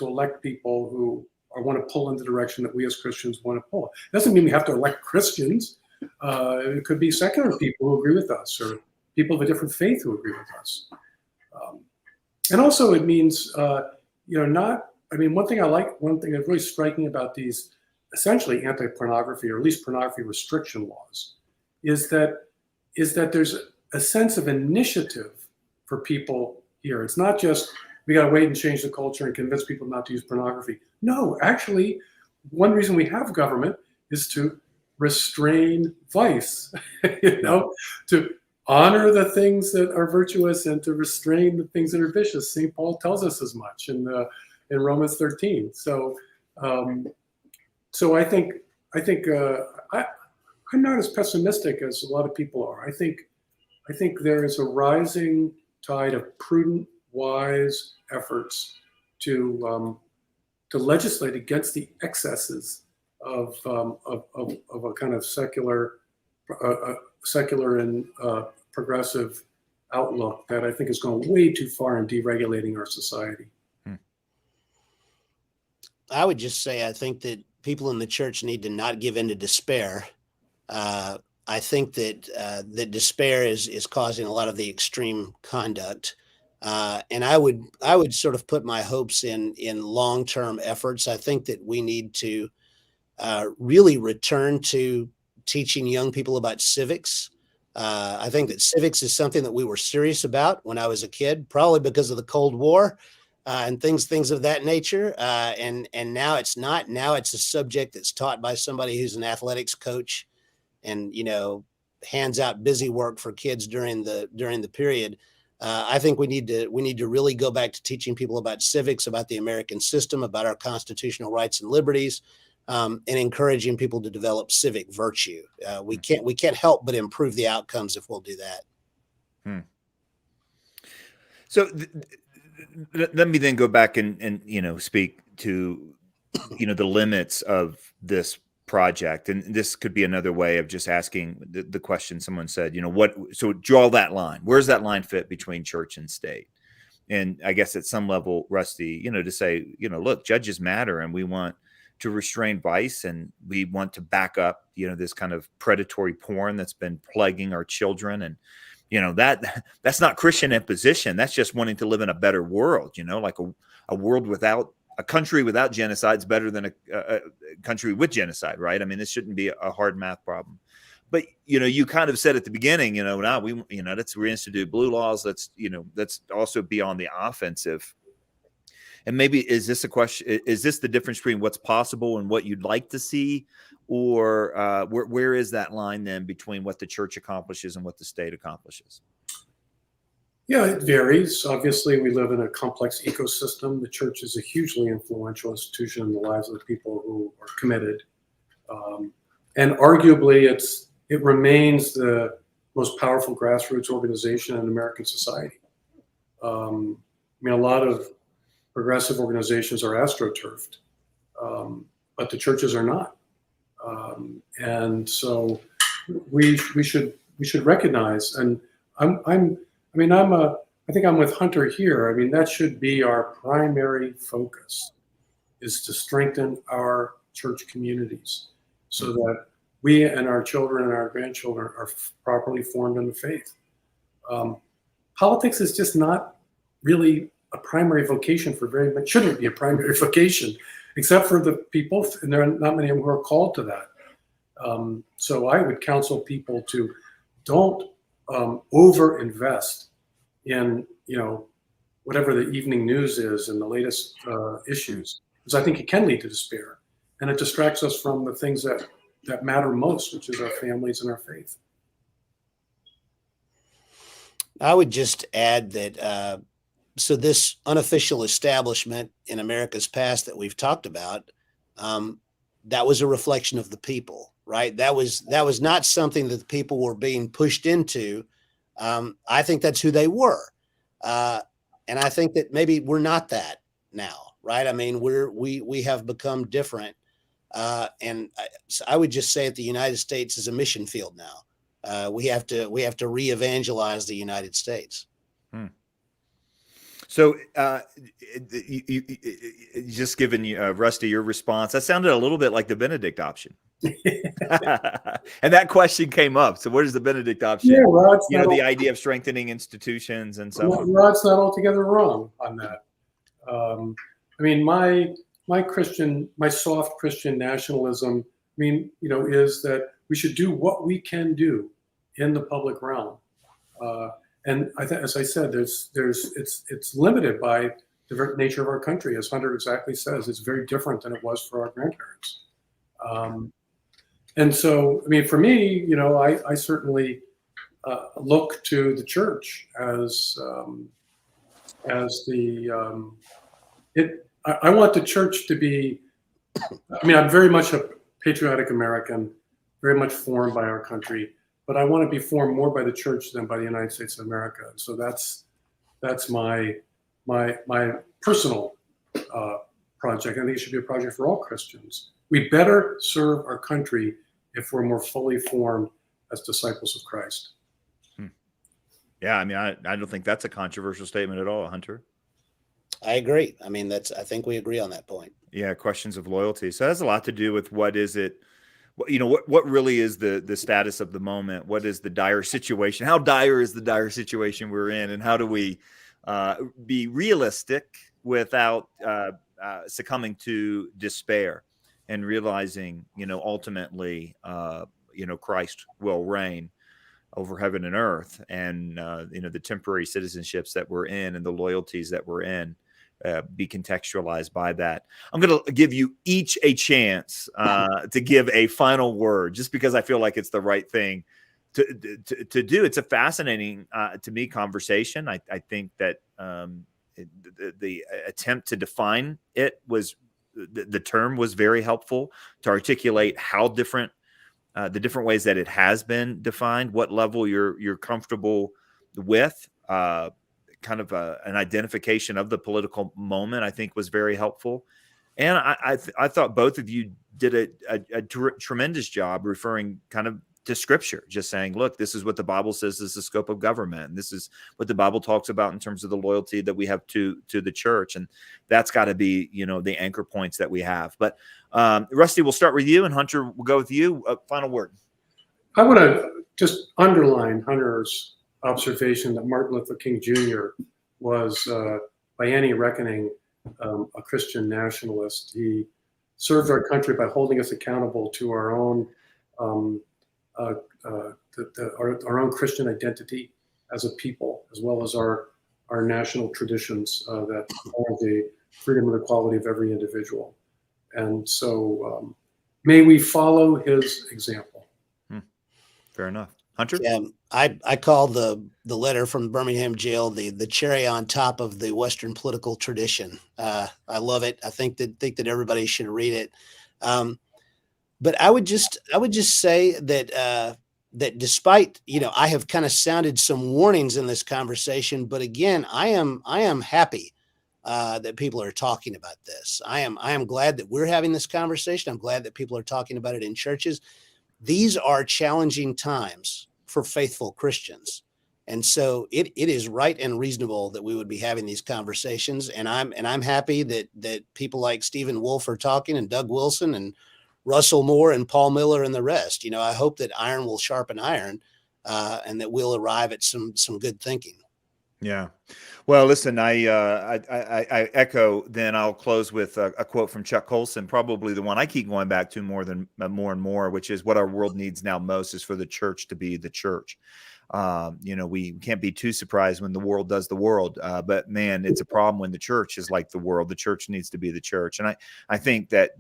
elect people who want to pull in the direction that we as Christians want to pull. It doesn't mean we have to elect Christians. It could be secular people who agree with us, or people of a different faith who agree with us. And also it means, one thing that's really striking about these essentially anti-pornography, or at least pornography restriction laws, is that there's a sense of initiative for people here. It's not just, we got to wait and change the culture and convince people not to use pornography. No, actually, one reason we have government is to restrain vice, to honor the things that are virtuous and to restrain the things that are vicious. St. Paul tells us as much in Romans 13. So I think I'm not as pessimistic as a lot of people are. I think there is a rising tide of prudent, wise efforts to legislate against the excesses of a kind of secular and progressive outlook that I think has gone way too far in deregulating our society. I would just say I think that people in the church need to not give in to despair. I think that despair is causing a lot of the extreme conduct. And I would sort of put my hopes in long-term efforts. I think that we need to really return to teaching young people about civics. I think that civics is something that we were serious about when I was a kid, probably because of the Cold War and things of that nature. And now it's not. Now it's a subject that's taught by somebody who's an athletics coach and, hands out busy work for kids during the period. I think we need to really go back to teaching people about civics, about the American system, about our constitutional rights and liberties, and encouraging people to develop civic virtue. We can't help but improve the outcomes if we'll do that. So let me then go back and speak to the limits of this project, and this could be another way of just asking the question someone said, so draw that line. Where's that line fit between church and state? And I guess at some level, Rusty, to say, look, judges matter, and we want to restrain vice, and we want to back up, this kind of predatory porn that's been plaguing our children. And, that's not Christian imposition. That's just wanting to live in a better world, like a world without a country without genocide is better than a country with genocide, right? I mean, this shouldn't be a hard math problem. But, you kind of said at the beginning, now we, let's reinstitute blue laws. Let's also be on the offensive. And maybe is this a question? Is this the difference between what's possible and what you'd like to see, or where is that line then between what the church accomplishes and what the state accomplishes? Yeah, it varies. Obviously, we live in a complex ecosystem. The church is a hugely influential institution in the lives of the people who are committed. And arguably, it remains the most powerful grassroots organization in American society. I mean, a lot of progressive organizations are astroturfed, but the churches are not. And so we should recognize, and I think I'm with Hunter here. I mean, that should be our primary focus, is to strengthen our church communities so that we and our children and our grandchildren are properly formed in the faith. Politics is just not really a primary vocation for very much, shouldn't be a primary vocation, except for the people, and there are not many of them who are called to that. So I would counsel people to don't over-invest in, whatever the evening news is and the latest issues, because I think it can lead to despair, and it distracts us from the things that matter most, which is our families and our faith. I would just add that so this unofficial establishment in America's past that we've talked about, that was a reflection of the people, right? That was not something that the people were being pushed into. I think that's who they were. And I think that maybe we're not that now, right? I mean, we have become different. And I would just say that the United States is a mission field now. We have to re-evangelize the United States. So, just giving you, Rusty, your response, that sounded a little bit like the Benedict option. And that question came up. So, what is the Benedict option? Yeah, well, the idea of strengthening institutions and so on. Rod's not altogether wrong on that. I mean, my soft Christian nationalism, is that we should do what we can do in the public realm. And as I said, it's limited by the nature of our country. As Hunter exactly says, it's very different than it was for our grandparents. And so, for me, I certainly look to the church as the I want the church to be. I'm very much a patriotic American, very much formed by our country. But I want to be formed more by the church than by the United States of America. So that's my personal project. I think it should be a project for all Christians. We better serve our country if we're more fully formed as disciples of Christ. Yeah, I don't think that's a controversial statement at all, Hunter. I agree. I think we agree on that point. Yeah, questions of loyalty. So that has a lot to do with what is it. What really is the status of the moment? What is the dire situation? How dire is the dire situation we're in? And how do we be realistic without succumbing to despair and realizing, ultimately, Christ will reign over heaven and earth, and, the temporary citizenships that we're in and the loyalties that we're in. Be contextualized by that. I'm going to give you each a chance to give a final word, just because I feel like it's the right thing to do. It's a fascinating, to me, conversation. I think that the attempt to define it was the term was very helpful to articulate how different the different ways that it has been defined, what level you're comfortable with. Kind of an identification of the political moment, I think, was very helpful. And I thought both of you did a tremendous job referring kind of to Scripture, just saying, look, this is what the Bible says is the scope of government. And this is what the Bible talks about in terms of the loyalty that we have to the church. And that's got to be, the anchor points that we have. But Rusty, we'll start with you, and Hunter, we'll go with you. Final word. I want to just underline Hunter's observation that Martin Luther King Jr. was, by any reckoning, a Christian nationalist. He served our country by holding us accountable to our own our own Christian identity as a people, as well as our national traditions that are the freedom and equality of every individual. And so may we follow his example. Fair enough. Hunter? I call the letter from Birmingham jail the cherry on top of the Western political tradition. I love it. I think that everybody should read it. But I would just say that that despite, I have kind of sounded some warnings in this conversation, but again, I am happy that people are talking about this. I am glad that we're having this conversation. I'm glad that people are talking about it in churches. These are challenging times for faithful Christians. And so it is right and reasonable that we would be having these conversations. And I'm happy that people like Stephen Wolfe are talking, and Doug Wilson and Russell Moore and Paul Miller and the rest. I hope that iron will sharpen iron, and that we'll arrive at some good thinking. Yeah. Well, listen, I echo. Then I'll close with a quote from Chuck Colson, probably the one I keep going back to more and more, which is, what our world needs now most is for the church to be the church. We can't be too surprised when the world does the world, but man, it's a problem when the church is like the world. The church needs to be the church, and I think that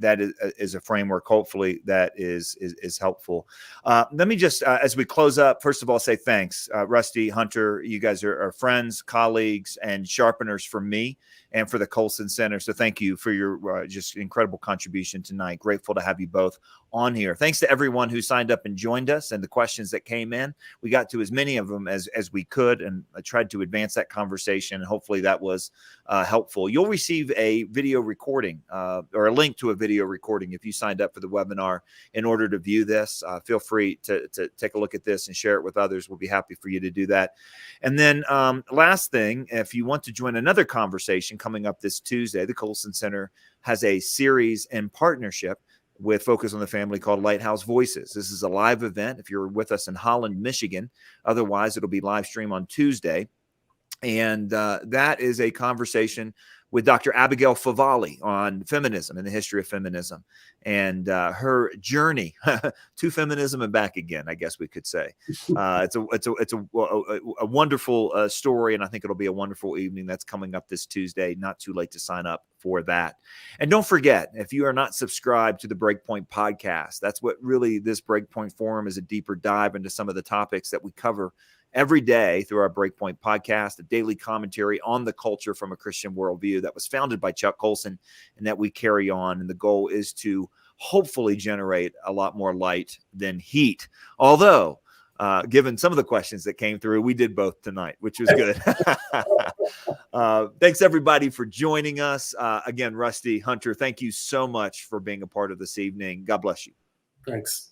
is a framework. Hopefully, that is helpful. Let me just, as we close up, first of all, say thanks, Rusty, Hunter. You guys are friends, colleagues, and sharpeners for me and for the Coulson Center. So thank you for your just incredible contribution tonight. Grateful to have you both on here. Thanks to everyone who signed up and joined us, and the questions that came in. We got to as many of them as we could, and I tried to advance that conversation, and hopefully that was helpful. You'll receive a video recording or a link to a video recording if you signed up for the webinar in order to view this. Feel free to take a look at this and share it with others. We'll be happy for you to do that. And then last thing, if you want to join another conversation coming up this Tuesday, the Coulson Center has a series in partnership with Focus on the Family called Lighthouse Voices. This is a live event if you're with us in Holland, Michigan. Otherwise, it'll be live stream on Tuesday. And that is a conversation with Dr. Abigail Favale on feminism and the history of feminism and her journey to feminism and back again, I guess we could say. It's a wonderful story, and I think it'll be a wonderful evening. That's coming up this Tuesday. Not too late to sign up for that. And don't forget, if you are not subscribed to the Breakpoint podcast, that's what really this Breakpoint Forum is, a deeper dive into some of the topics that we cover every day through our Breakpoint podcast, a daily commentary on the culture from a Christian worldview that was founded by Chuck Colson and that we carry on. And the goal is to hopefully generate a lot more light than heat. Although, given some of the questions that came through, we did both tonight, which was good. Thanks, everybody, for joining us. Again, Rusty, Hunter, thank you so much for being a part of this evening. God bless you. Thanks.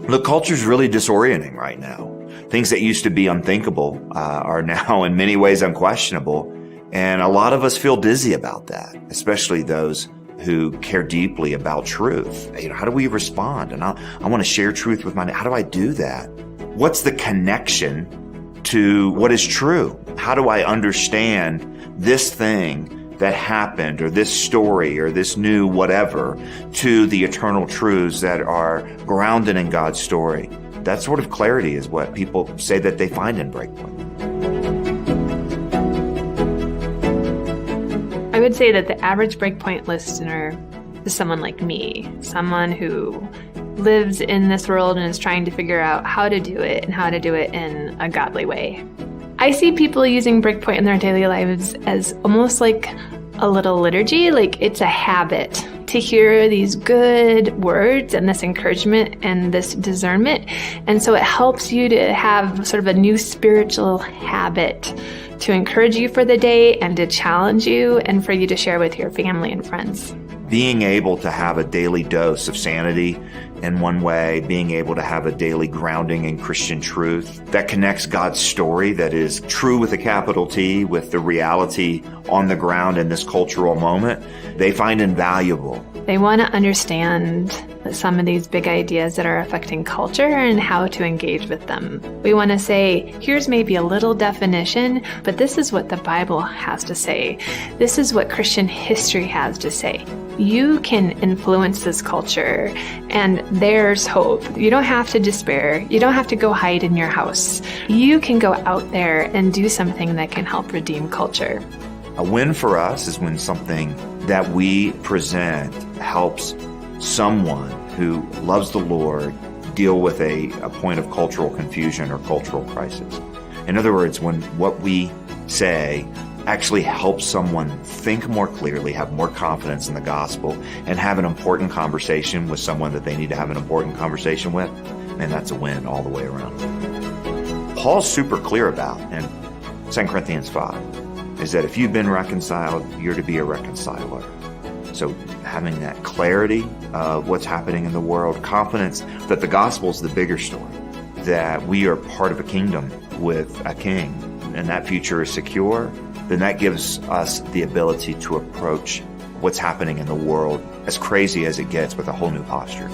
The culture's really disorienting right now. Things that used to be unthinkable are now in many ways unquestionable. And a lot of us feel dizzy about that, especially those who care deeply about truth. How do we respond? And I want to share truth with how do I do that? What's the connection to what is true? How do I understand this thing that happened, or this story, or this new whatever, to the eternal truths that are grounded in God's story? That sort of clarity is what people say that they find in Breakpoint. I would say that the average Breakpoint listener is someone like me, someone who lives in this world and is trying to figure out how to do it and how to do it in a godly way. I see people using Breakpoint in their daily lives as almost like a little liturgy, like it's a habit to hear these good words and this encouragement and this discernment. And so it helps you to have sort of a new spiritual habit to encourage you for the day and to challenge you and for you to share with your family and friends. Being able to have a daily dose of sanity in one way, being able to have a daily grounding in Christian truth that connects God's story that is true with a capital T with the reality on the ground in this cultural moment, they find invaluable. They want to understand some of these big ideas that are affecting culture and how to engage with them. We want to say, here's maybe a little definition, but this is what the Bible has to say. This is what Christian history has to say. You can influence this culture, and there's hope. You don't have to despair. You don't have to go hide in your house. You can go out there and do something that can help redeem culture. A win for us is when something that we present helps someone who loves the Lord deal with a point of cultural confusion or cultural crisis. In other words, when what we say actually helps someone think more clearly, have more confidence in the gospel, and have an important conversation with someone that they need to have an important conversation with, and that's a win all the way around. Paul's super clear about in 2 Corinthians 5 is that if you've been reconciled, you're to be a reconciler. So having that clarity of what's happening in the world, confidence that the gospel is the bigger story, that we are part of a kingdom with a king, and that future is secure, then that gives us the ability to approach what's happening in the world, as crazy as it gets, with a whole new posture.